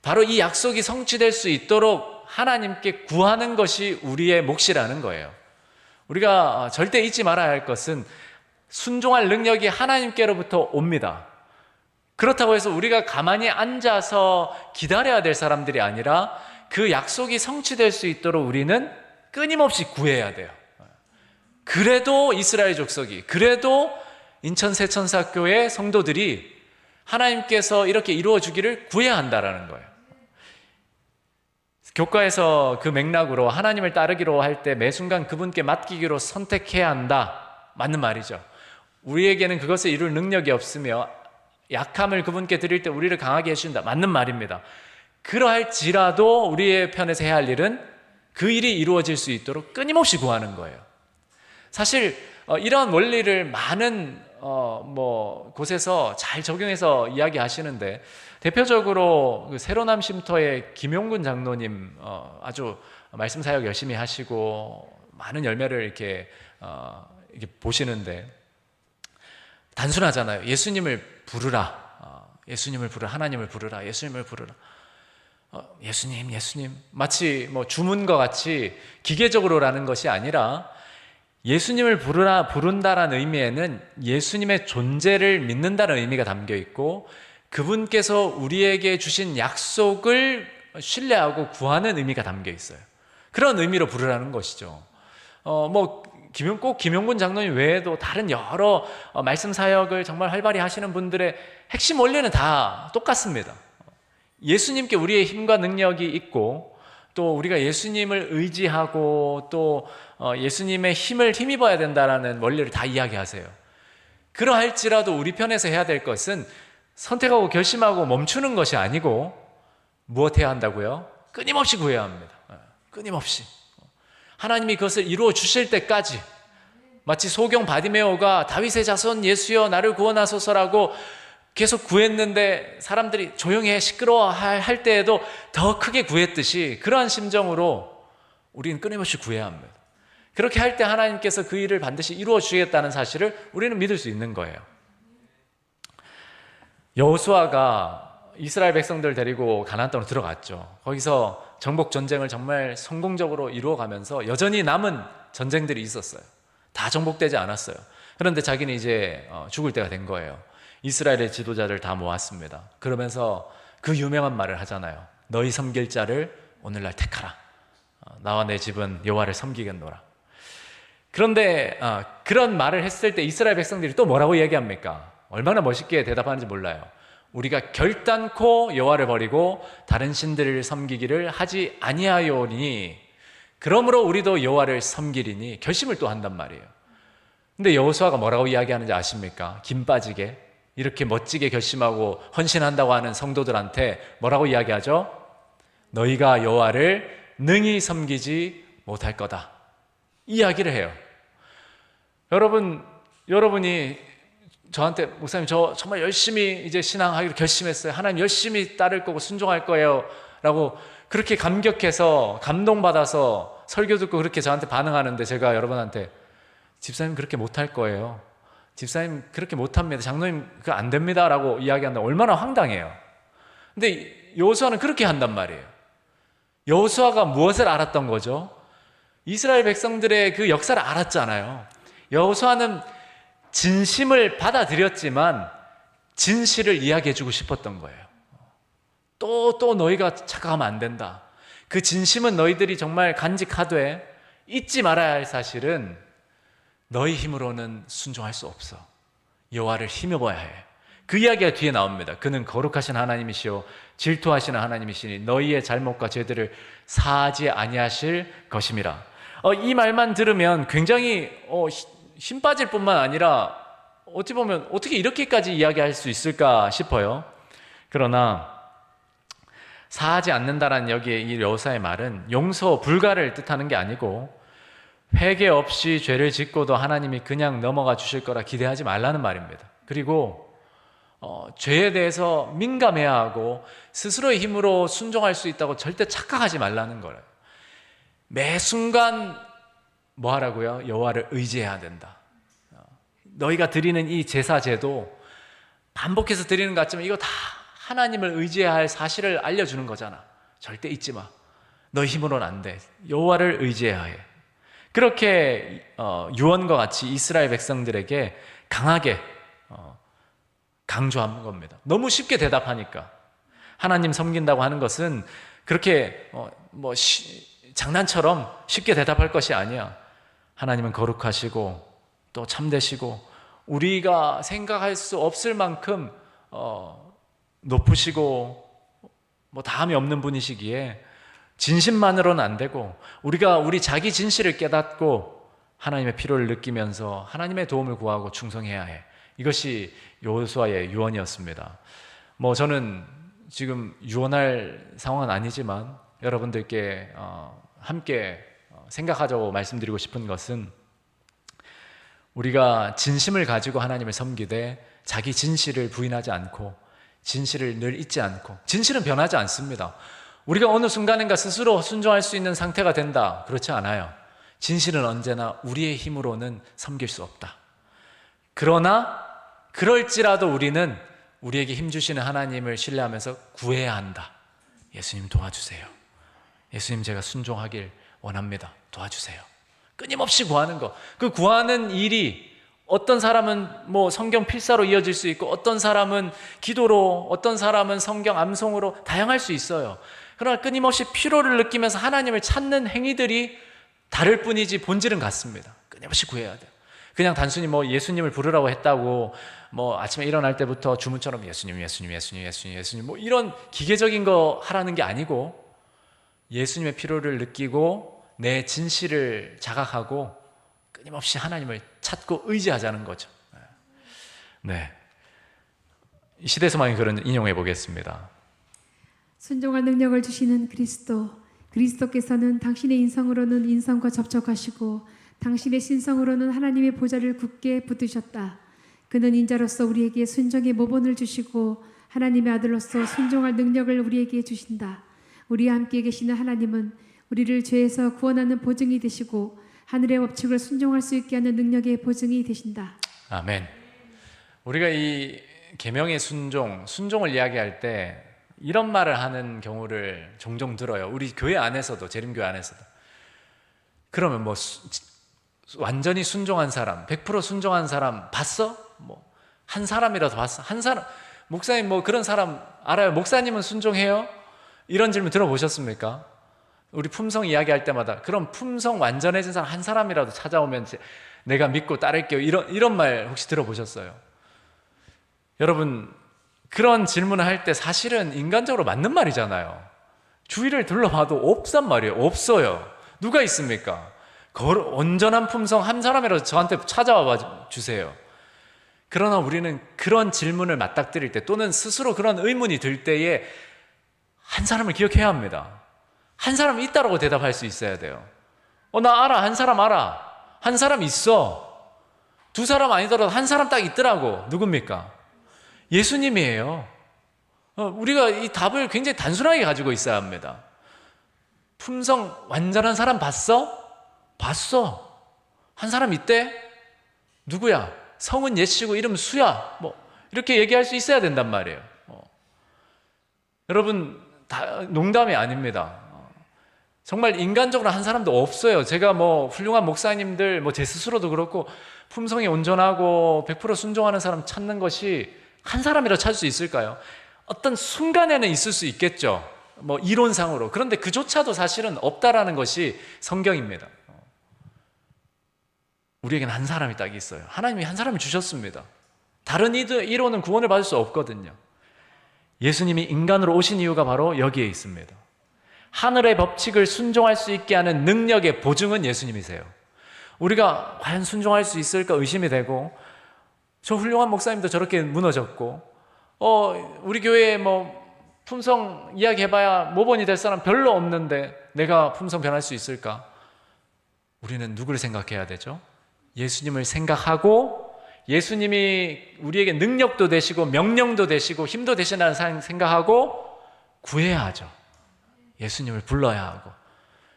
[SPEAKER 1] 바로 이 약속이 성취될 수 있도록 하나님께 구하는 것이 우리의 몫이라는 거예요. 우리가 절대 잊지 말아야 할 것은 순종할 능력이 하나님께로부터 옵니다. 그렇다고 해서 우리가 가만히 앉아서 기다려야 될 사람들이 아니라 그 약속이 성취될 수 있도록 우리는 끊임없이 구해야 돼요. 그래도 이스라엘 족속이, 그래도 인천 세천사교회 성도들이 하나님께서 이렇게 이루어 주기를 구해야 한다라는 거예요. 교과에서 그 맥락으로 하나님을 따르기로 할 때 매 순간 그분께 맡기기로 선택해야 한다. 맞는 말이죠. 우리에게는 그것을 이룰 능력이 없으며 약함을 그분께 드릴 때 우리를 강하게 해주신다. 맞는 말입니다. 그러할지라도 우리의 편에서 해야 할 일은 그 일이 이루어질 수 있도록 끊임없이 구하는 거예요. 사실 이러한 원리를 많은 곳에서 잘 적용해서 이야기하시는데 대표적으로 그 새로남 쉼터의 김용근 장로님 아주 말씀 사역 열심히 하시고 많은 열매를 이렇게 보시는데 단순하잖아요. 예수님을 부르라. 예수님을 부르라. 하나님을 부르라. 예수님을 부르라. 예수님. 마치 주문과 같이 기계적으로라는 것이 아니라 예수님을 부른다라는 의미에는 예수님의 존재를 믿는다는 의미가 담겨 있고 그분께서 우리에게 주신 약속을 신뢰하고 구하는 의미가 담겨 있어요. 그런 의미로 부르라는 것이죠. 꼭 김용근 장로님 외에도 다른 여러 말씀 사역을 정말 활발히 하시는 분들의 핵심 원리는 다 똑같습니다. 예수님께 우리의 힘과 능력이 있고 또 우리가 예수님을 의지하고 또 예수님의 힘을 힘입어야 된다라는 원리를 다 이야기하세요. 그러할지라도 우리 편에서 해야 될 것은 선택하고 결심하고 멈추는 것이 아니고 무엇 해야 한다고요? 끊임없이 구해야 합니다. 끊임없이. 하나님이 그것을 이루어 주실 때까지 마치 소경 바디메오가 다윗의 자손 예수여 나를 구원하소서라고 계속 구했는데 사람들이 조용히 해 시끄러워할 때에도 더 크게 구했듯이 그러한 심정으로 우리는 끊임없이 구해야 합니다. 그렇게 할 때 하나님께서 그 일을 반드시 이루어 주시겠다는 사실을 우리는 믿을 수 있는 거예요. 여호수아가 이스라엘 백성들 데리고 가나안 땅으로 들어갔죠. 거기서 정복 전쟁을 정말 성공적으로 이루어가면서 여전히 남은 전쟁들이 있었어요. 다 정복되지 않았어요. 그런데 자기는 이제 죽을 때가 된 거예요. 이스라엘의 지도자를 다 모았습니다. 그러면서 그 유명한 말을 하잖아요. 너희 섬길 자를 오늘날 택하라. 나와 내 집은 여호와를 섬기겠노라. 그런데 그런 말을 했을 때 이스라엘 백성들이 또 뭐라고 얘기합니까? 얼마나 멋있게 대답하는지 몰라요. 우리가 결단코 여호와를 버리고 다른 신들을 섬기기를 하지 아니하요니 그러므로 우리도 여호와를 섬기리니 결심을 또 한단 말이에요. 근데 여호수아가 뭐라고 이야기하는지 아십니까? 김 빠지게 이렇게 멋지게 결심하고 헌신한다고 하는 성도들한테 뭐라고 이야기하죠? 너희가 여호와를 능히 섬기지 못할 거다. 이야기를 해요. 여러분이 저한테 목사님 저 정말 열심히 이제 신앙하기로 결심했어요. 하나님 열심히 따를 거고 순종할 거예요. 라고 그렇게 감격해서 감동받아서 설교 듣고 그렇게 저한테 반응하는데 제가 여러분한테 집사님 그렇게 못할 거예요. 집사님 그렇게 못합니다. 장로님 그거 안 됩니다. 라고 이야기한다. 얼마나 황당해요. 근데 여호수아는 그렇게 한단 말이에요. 여호수아가 무엇을 알았던 거죠? 이스라엘 백성들의 그 역사를 알았잖아요. 여호수아는 진심을 받아들였지만 진실을 이야기해주고 싶었던 거예요. 또 너희가 착각하면 안 된다. 그 진심은 너희들이 정말 간직하되 잊지 말아야 할 사실은 너희 힘으로는 순종할 수 없어. 여호와를 힘입어야 해. 그 이야기가 뒤에 나옵니다. 그는 거룩하신 하나님이시오 질투하시는 하나님이시니 너희의 잘못과 죄들을 사하지 아니하실 것임이라. 이 말만 들으면 굉장히 힘 빠질 뿐만 아니라 어찌 보면 어떻게 이렇게까지 이야기할 수 있을까 싶어요. 그러나 사하지 않는다라는 여기에 이 여호수아의 말은 용서 불가를 뜻하는 게 아니고 회개 없이 죄를 짓고도 하나님이 그냥 넘어가 주실 거라 기대하지 말라는 말입니다. 그리고 죄에 대해서 민감해야 하고 스스로의 힘으로 순종할 수 있다고 절대 착각하지 말라는 거예요. 매 순간 뭐 하라고요? 여호와를 의지해야 된다. 너희가 드리는 이 제사제도 반복해서 드리는 것 같지만 이거 다 하나님을 의지해야 할 사실을 알려주는 거잖아. 절대 잊지 마. 너희 힘으로는 안 돼. 여호와를 의지해야 해. 그렇게 유언과 같이 이스라엘 백성들에게 강하게 강조한 겁니다. 너무 쉽게 대답하니까. 하나님 섬긴다고 하는 것은 그렇게 장난처럼 쉽게 대답할 것이 아니야. 하나님은 거룩하시고 또 참되시고 우리가 생각할 수 없을 만큼 높으시고 다함이 없는 분이시기에 진심만으로는 안 되고 우리가 우리 자기 진실을 깨닫고 하나님의 필요를 느끼면서 하나님의 도움을 구하고 충성해야 해. 이것이 여호수아의 유언이었습니다. 저는 지금 유언할 상황은 아니지만 여러분들께 함께 생각하자고 말씀드리고 싶은 것은 우리가 진심을 가지고 하나님을 섬기되 자기 진실을 부인하지 않고 진실을 늘 잊지 않고 진실은 변하지 않습니다. 우리가 어느 순간인가 스스로 순종할 수 있는 상태가 된다. 그렇지 않아요. 진실은 언제나 우리의 힘으로는 섬길 수 없다. 그러나 그럴지라도 우리는 우리에게 힘주시는 하나님을 신뢰하면서 구해야 한다. 예수님 도와주세요. 예수님 제가 순종하길 원합니다. 도와주세요. 끊임없이 구하는 거. 그 구하는 일이 어떤 사람은 성경 필사로 이어질 수 있고 어떤 사람은 기도로 어떤 사람은 성경 암송으로 다양할 수 있어요. 그러나 끊임없이 피로를 느끼면서 하나님을 찾는 행위들이 다를 뿐이지 본질은 같습니다. 끊임없이 구해야 돼요. 그냥 단순히 예수님을 부르라고 했다고 아침에 일어날 때부터 주문처럼 예수님 이런 기계적인 거 하라는 게 아니고 예수님의 필요를 느끼고 내 진실을 자각하고 끊임없이 하나님을 찾고 의지하자는 거죠. 네, 이 시대소망의 글은 인용해 보겠습니다.
[SPEAKER 2] 순종할 능력을 주시는 그리스도께서는 당신의 인성으로는 인성과 접촉하시고 당신의 신성으로는 하나님의 보좌를 굳게 붙드셨다. 그는 인자로서 우리에게 순종의 모본을 주시고 하나님의 아들로서 순종할 능력을 우리에게 주신다. 우리와 함께 계시는 하나님은 우리를 죄에서 구원하는 보증이 되시고 하늘의 법칙을 순종할 수 있게 하는 능력의 보증이 되신다. 아멘.
[SPEAKER 1] 우리가 이 계명의 순종을 이야기할 때 이런 말을 하는 경우를 종종 들어요. 우리 교회 안에서도, 재림교회 안에서도. 그러면 완전히 순종한 사람, 100% 순종한 사람 봤어? 한 사람이라도 봤어? 한 사람, 목사님 그런 사람 알아요? 목사님은 순종해요? 이런 질문 들어보셨습니까? 우리 품성 이야기할 때마다 그럼 품성 완전해진 사람 한 사람이라도 찾아오면 내가 믿고 따를게요. 이런 말 혹시 들어보셨어요? 여러분, 그런 질문을 할 때 사실은 인간적으로 맞는 말이잖아요. 주위를 둘러봐도 없단 말이에요. 없어요. 누가 있습니까? 온전한 품성 한 사람이라도 저한테 찾아와 주세요. 그러나 우리는 그런 질문을 맞닥뜨릴 때 또는 스스로 그런 의문이 들 때에 한 사람을 기억해야 합니다. 한 사람 있다라고 대답할 수 있어야 돼요. 나 알아. 한 사람 알아. 한 사람 있어. 두 사람 아니더라도 한 사람 딱 있더라고. 누굽니까? 예수님이에요. 우리가 이 답을 굉장히 단순하게 가지고 있어야 합니다. 품성 완전한 사람 봤어? 봤어. 한 사람 있대? 누구야? 성은 예씨고 이름 수야. 이렇게 얘기할 수 있어야 된단 말이에요. 여러분, 다 농담이 아닙니다. 정말 인간적으로 한 사람도 없어요. 제가 훌륭한 목사님들, 제 스스로도 그렇고, 품성이 온전하고 100% 순종하는 사람 찾는 것이 한 사람이라 찾을 수 있을까요? 어떤 순간에는 있을 수 있겠죠. 이론상으로. 그런데 그조차도 사실은 없다라는 것이 성경입니다. 우리에게는 한 사람이 딱 있어요. 하나님이 한 사람을 주셨습니다. 다른 이론은 구원을 받을 수 없거든요. 예수님이 인간으로 오신 이유가 바로 여기에 있습니다. 하늘의 법칙을 순종할 수 있게 하는 능력의 보증은 예수님이세요. 우리가 과연 순종할 수 있을까 의심이 되고, 저 훌륭한 목사님도 저렇게 무너졌고, 우리 교회에 품성 이야기해봐야 모범이 될 사람 별로 없는데 내가 품성 변할 수 있을까? 우리는 누구를 생각해야 되죠? 예수님을 생각하고, 예수님이 우리에게 능력도 되시고 명령도 되시고 힘도 되시다는 생각하고 구해야 하죠. 예수님을 불러야 하고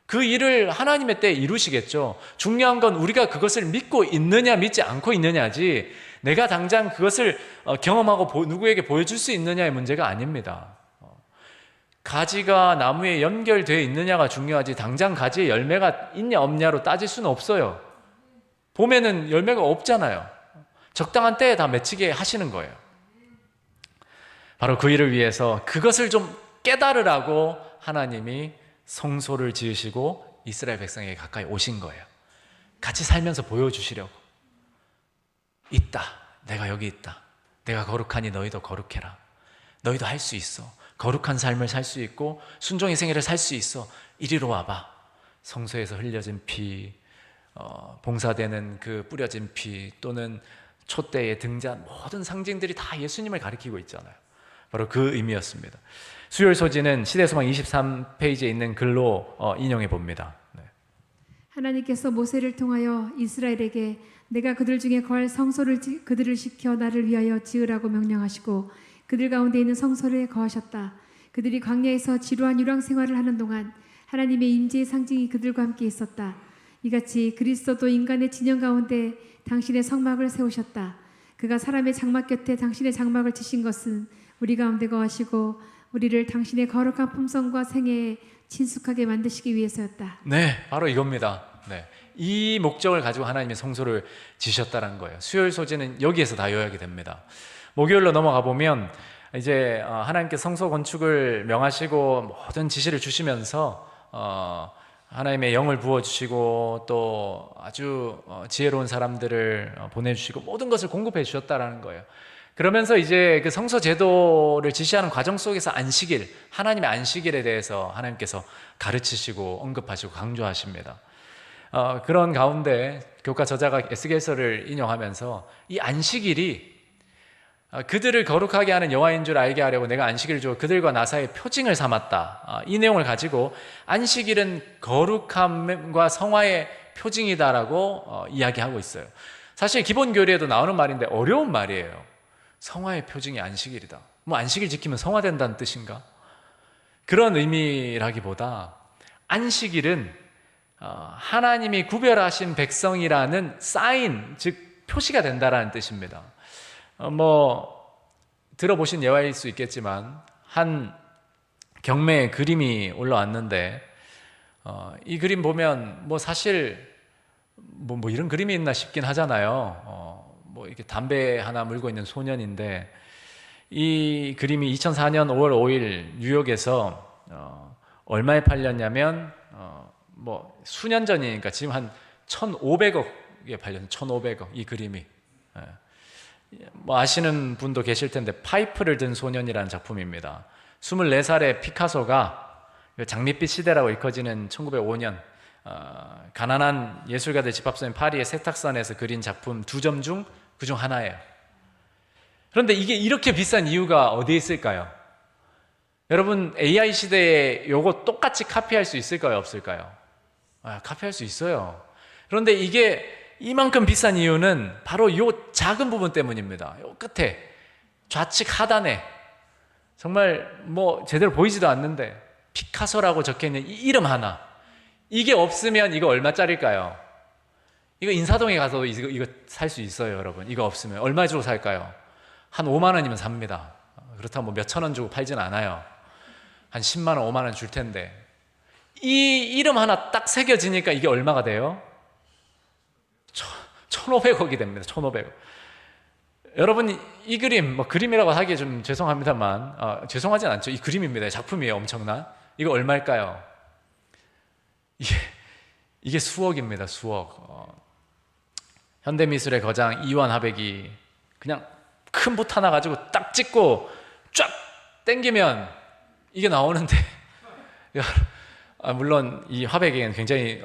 [SPEAKER 1] 그 일을 하나님의 때에 이루시겠죠. 중요한 건 우리가 그것을 믿고 있느냐 믿지 않고 있느냐지, 내가 당장 그것을 경험하고 누구에게 보여줄 수 있느냐의 문제가 아닙니다. 가지가 나무에 연결되어 있느냐가 중요하지, 당장 가지에 열매가 있냐 없냐로 따질 수는 없어요. 봄에는 열매가 없잖아요. 적당한 때에 다 맺히게 하시는 거예요. 바로 그 일을 위해서 그것을 좀 깨달으라고 하나님이 성소를 지으시고 이스라엘 백성에게 가까이 오신 거예요. 같이 살면서 보여주시려고. 있다. 내가 여기 있다. 내가 거룩하니 너희도 거룩해라. 너희도 할 수 있어. 거룩한 삶을 살 수 있고 순종의 생애를 살 수 있어. 이리로 와봐. 성소에서 흘려진 피, 봉사되는 그 뿌려진 피, 또는 촛대의 등잔, 모든 상징들이 다 예수님을 가리키고 있잖아요. 바로 그 의미였습니다. 수요일 소지는 시대소망 23페이지에 있는 글로 인용해 봅니다. 네.
[SPEAKER 2] 하나님께서 모세를 통하여 이스라엘에게 내가 그들 중에 거할 성소를 그들을 시켜 나를 위하여 지으라고 명령하시고 그들 가운데 있는 성소를 거하셨다. 그들이 광야에서 지루한 유랑 생활을 하는 동안 하나님의 임재의 상징이 그들과 함께 있었다. 이같이 그리스도도 인간의 진영 가운데 당신의 성막을 세우셨다. 그가 사람의 장막 곁에 당신의 장막을 치신 것은 우리 가운데 거하시고 우리를 당신의 거룩한 품성과 생애에 친숙하게 만드시기 위해서였다.
[SPEAKER 1] 네, 바로 이겁니다. 네, 이 목적을 가지고 하나님이 성소를 지으셨다는 거예요. 수요일 소지는 여기에서 다 요약이 됩니다. 목요일로 넘어가 보면 이제 하나님께 성소 건축을 명하시고 모든 지시를 주시면서 하나님의 영을 부어주시고 또 아주 지혜로운 사람들을 보내주시고 모든 것을 공급해 주셨다라는 거예요. 그러면서 이제 그 성소 제도를 지시하는 과정 속에서 안식일, 하나님의 안식일에 대해서 하나님께서 가르치시고 언급하시고 강조하십니다. 그런 가운데 교과 저자가 에스겔서를 인용하면서 이 안식일이 그들을 거룩하게 하는 여호와인 줄 알게 하려고 내가 안식일을 주어 그들과 나 사이에 표징을 삼았다. 이 내용을 가지고 안식일은 거룩함과 성화의 표징이다라고 이야기하고 있어요. 사실 기본 교리에도 나오는 말인데 어려운 말이에요. 성화의 표징이 안식일이다. 안식일 지키면 성화된다는 뜻인가? 그런 의미라기보다 안식일은 하나님이 구별하신 백성이라는 사인, 즉 표시가 된다라는 뜻입니다. 들어보신 예화일 수 있겠지만 한 경매에 그림이 올라왔는데 이 그림 보면 사실 이런 그림이 있나 싶긴 하잖아요. 이렇게 담배 하나 물고 있는 소년인데 이 그림이 2004년 5월 5일 뉴욕에서 얼마에 팔렸냐면 수년 전이니까 지금 한 1,500억에 팔렸어요. 1,500억 이 그림이. 아시는 분도 계실 텐데 파이프를 든 소년이라는 작품입니다. 24살의 피카소가 장밋빛 시대라고 일컬어지는 1905년 가난한 예술가들 집합소인 파리의 세탁선에서 그린 작품 2점 중 그중 하나예요. 그런데 이게 이렇게 비싼 이유가 어디에 있을까요? 여러분, AI 시대에 요거 똑같이 카피할 수 있을까요? 없을까요? 카피할 수 있어요. 그런데 이게 이만큼 비싼 이유는 바로 요 작은 부분 때문입니다. 요 끝에 좌측 하단에 정말 뭐 제대로 보이지도 않는데 피카소라고 적혀있는 이 이름 하나, 이게 없으면 이거 얼마짜릴까요? 이거 인사동에 가서 이거 살 수 있어요, 여러분. 이거 없으면 얼마 주고 살까요? 한 5만 원이면 삽니다. 그렇다고 뭐 몇천 원 주고 팔진 않아요. 한 10만 원, 5만 원 줄 텐데 이 이름 하나 딱 새겨지니까 이게 얼마가 돼요? 1,500억이 됩니다. 1,500억. 여러분, 이 그림, 뭐 그림이라고 하기에 좀 죄송합니다만, 죄송하진 않죠. 이 그림입니다. 작품이에요. 엄청난. 이거 얼마일까요? 이게 수억입니다. 수억. 현대미술의 거장 이완 하백이 그냥 큰 붓 하나 가지고 딱 찍고 쫙 당기면 이게 나오는데 물론 이 화백에게는 굉장히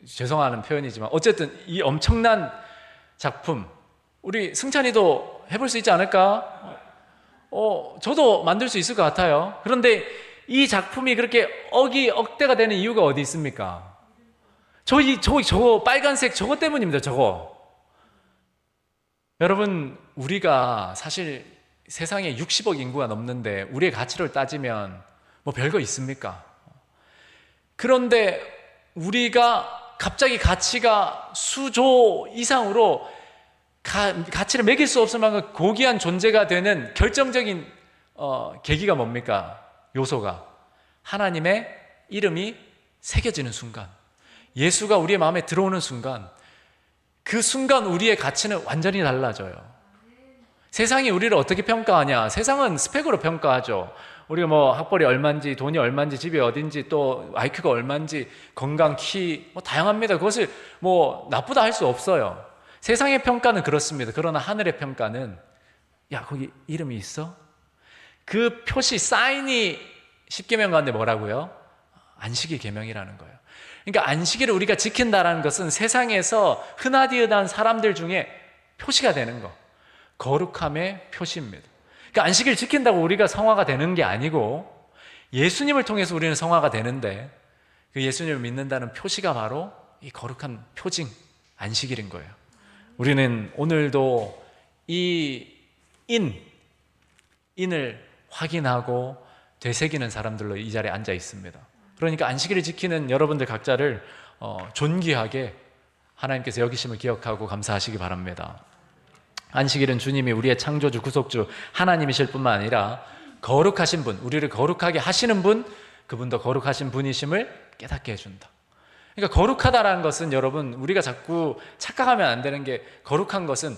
[SPEAKER 1] 죄송하는 표현이지만 어쨌든 이 엄청난 작품, 우리 승찬이도 해볼 수 있지 않을까? 저도 만들 수 있을 것 같아요. 그런데 이 작품이 그렇게 억대가 되는 이유가 어디 있습니까? 저거 빨간색 저거 때문입니다. 저거. 여러분, 우리가 사실 세상에 60억 인구가 넘는데 우리의 가치를 따지면 뭐 별거 있습니까? 그런데 우리가 갑자기 가치가 수조 이상으로 가치를 매길 수 없을 만큼 고귀한 존재가 되는 결정적인 계기가 뭡니까? 요소가 하나님의 이름이 새겨지는 순간, 예수가 우리의 마음에 들어오는 순간, 그 순간 우리의 가치는 완전히 달라져요. 세상이 우리를 어떻게 평가하냐? 세상은 스펙으로 평가하죠. 우리가 뭐 학벌이 얼마인지, 돈이 얼마인지, 집이 어딘지, 또 IQ가 얼마인지, 건강, 키, 뭐 다양합니다. 그것을 뭐 나쁘다 할 수 없어요. 세상의 평가는 그렇습니다. 그러나 하늘의 평가는, 야, 거기 이름이 있어? 그 표시, 사인이 10계명 가운데 뭐라고요? 안식일 계명이라는 거예요. 그러니까 안식일을 우리가 지킨다는 것은 세상에서 흔하디흔한 사람들 중에 표시가 되는 거, 거룩함의 표시입니다. 그러니까 안식일 지킨다고 우리가 성화가 되는 게 아니고 예수님을 통해서 우리는 성화가 되는데, 그 예수님을 믿는다는 표시가 바로 이 거룩한 표징, 안식일인 거예요. 우리는 오늘도 이 인을 확인하고 되새기는 사람들로 이 자리에 앉아 있습니다. 그러니까 안식일을 지키는 여러분들 각자를 존귀하게 하나님께서 여기심을 기억하고 감사하시기 바랍니다. 안식일은 주님이 우리의 창조주, 구속주, 하나님이실 뿐만 아니라 거룩하신 분, 우리를 거룩하게 하시는 분, 그분도 거룩하신 분이심을 깨닫게 해준다. 그러니까 거룩하다라는 것은, 여러분, 우리가 자꾸 착각하면 안 되는 게, 거룩한 것은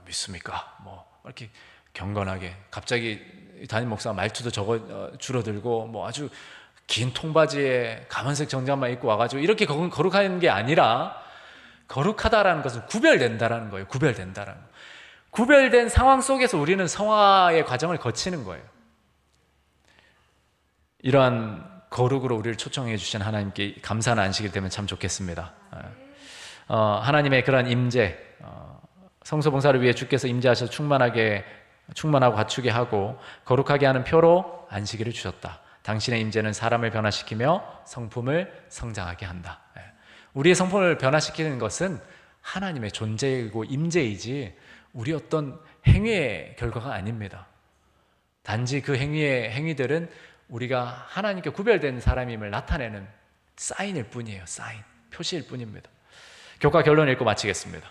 [SPEAKER 1] 믿습니까? 뭐 이렇게 경건하게 갑자기 담임 목사가 말투도 줄어들고 뭐 아주 긴 통바지에 가만색 정장만 입고 와가지고 이렇게 거룩한 게 아니라, 거룩하다라는 것은 구별된다라는 거예요. 구별된다라는 거. 구별된 상황 속에서 우리는 성화의 과정을 거치는 거예요. 이러한 거룩으로 우리를 초청해 주신 하나님께 감사하는 안식일 되면 참 좋겠습니다. 하나님의 그러한 임재, 성소봉사를 위해 주께서 임재하셔서 충만하고 갖추게 하고 거룩하게 하는 표로 안식일을 주셨다. 당신의 임재는 사람을 변화시키며 성품을 성장하게 한다. 우리의 성품을 변화시키는 것은 하나님의 존재이고 임재이지 우리 어떤 행위의 결과가 아닙니다. 단지 그 행위들은 우리가 하나님께 구별된 사람임을 나타내는 사인일 뿐이에요. 사인, 표시일 뿐입니다. 교과 결론 읽고 마치겠습니다.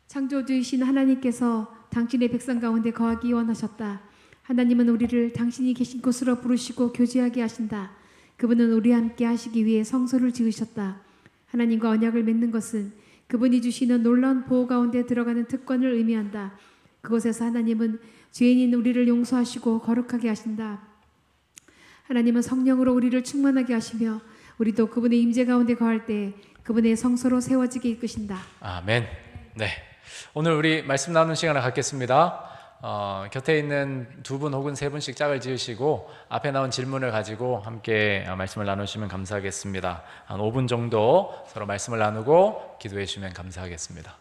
[SPEAKER 2] 창조주이신 하나님께서 당신의 백성 가운데 거하기 원하셨다. 하나님은 우리를 당신이 계신 곳으로 부르시고 교제하게 하신다. 그분은 우리와 함께 하시기 위해 성소를 지으셨다. 하나님과 언약을 맺는 것은 그분이 주시는 놀라운 보호 가운데 들어가는 특권을 의미한다. 그곳에서 하나님은 죄인인 우리를 용서하시고 거룩하게 하신다. 하나님은 성령으로 우리를 충만하게 하시며 우리도 그분의 임재 가운데 거할 때 그분의 성소로 세워지게 이끄신다.
[SPEAKER 1] 아멘. 네, 오늘 우리 말씀 나누는 시간을 갖겠습니다. 곁에 있는 두 분 혹은 세 분씩 짝을 지으시고 앞에 나온 질문을 가지고 함께 말씀을 나누시면 감사하겠습니다. 한 5분 정도 서로 말씀을 나누고 기도해 주시면 감사하겠습니다.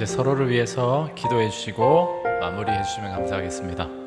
[SPEAKER 1] 이제 서로를 위해서 기도해 주시고 마무리해 주시면 감사하겠습니다.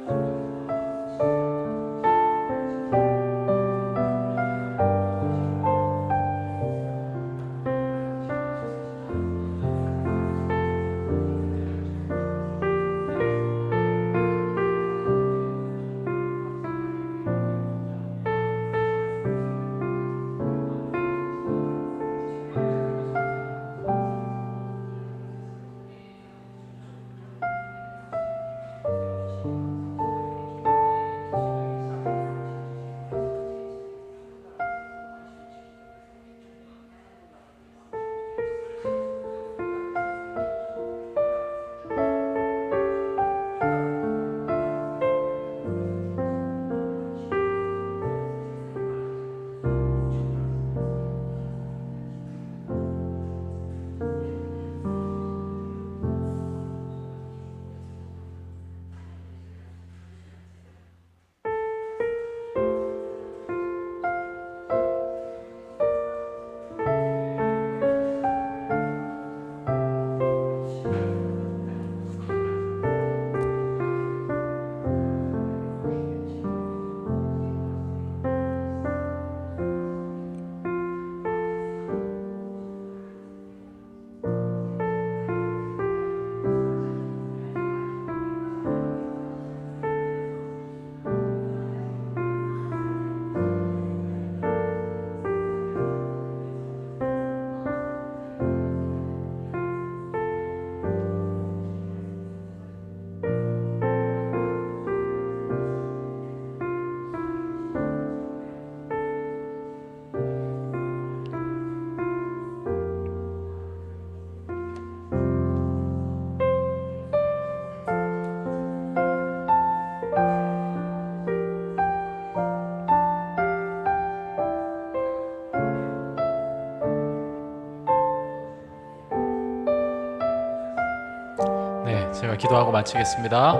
[SPEAKER 1] 제가 기도하고 마치겠습니다.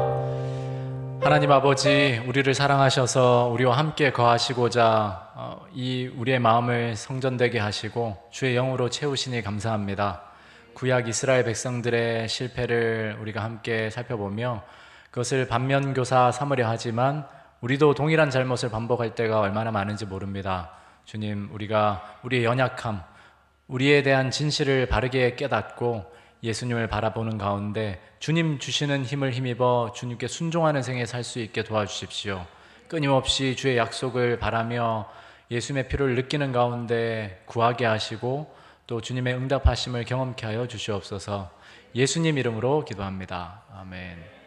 [SPEAKER 1] 하나님 아버지, 우리를 사랑하셔서 우리와 함께 거하시고자 이 우리의 마음을 성전되게 하시고 주의 영으로 채우시니 감사합니다. 구약 이스라엘 백성들의 실패를 우리가 함께 살펴보며 그것을 반면교사 삼으려 하지만 우리도 동일한 잘못을 반복할 때가 얼마나 많은지 모릅니다. 주님, 우리가 우리의 연약함, 우리에 대한 진실을 바르게 깨닫고 예수님을 바라보는 가운데 주님 주시는 힘을 힘입어 주님께 순종하는 생에 살 수 있게 도와주십시오. 끊임없이 주의 약속을 바라며 예수님의 피를 느끼는 가운데 구하게 하시고 또 주님의 응답하심을 경험케 하여 주시옵소서. 예수님 이름으로 기도합니다. 아멘.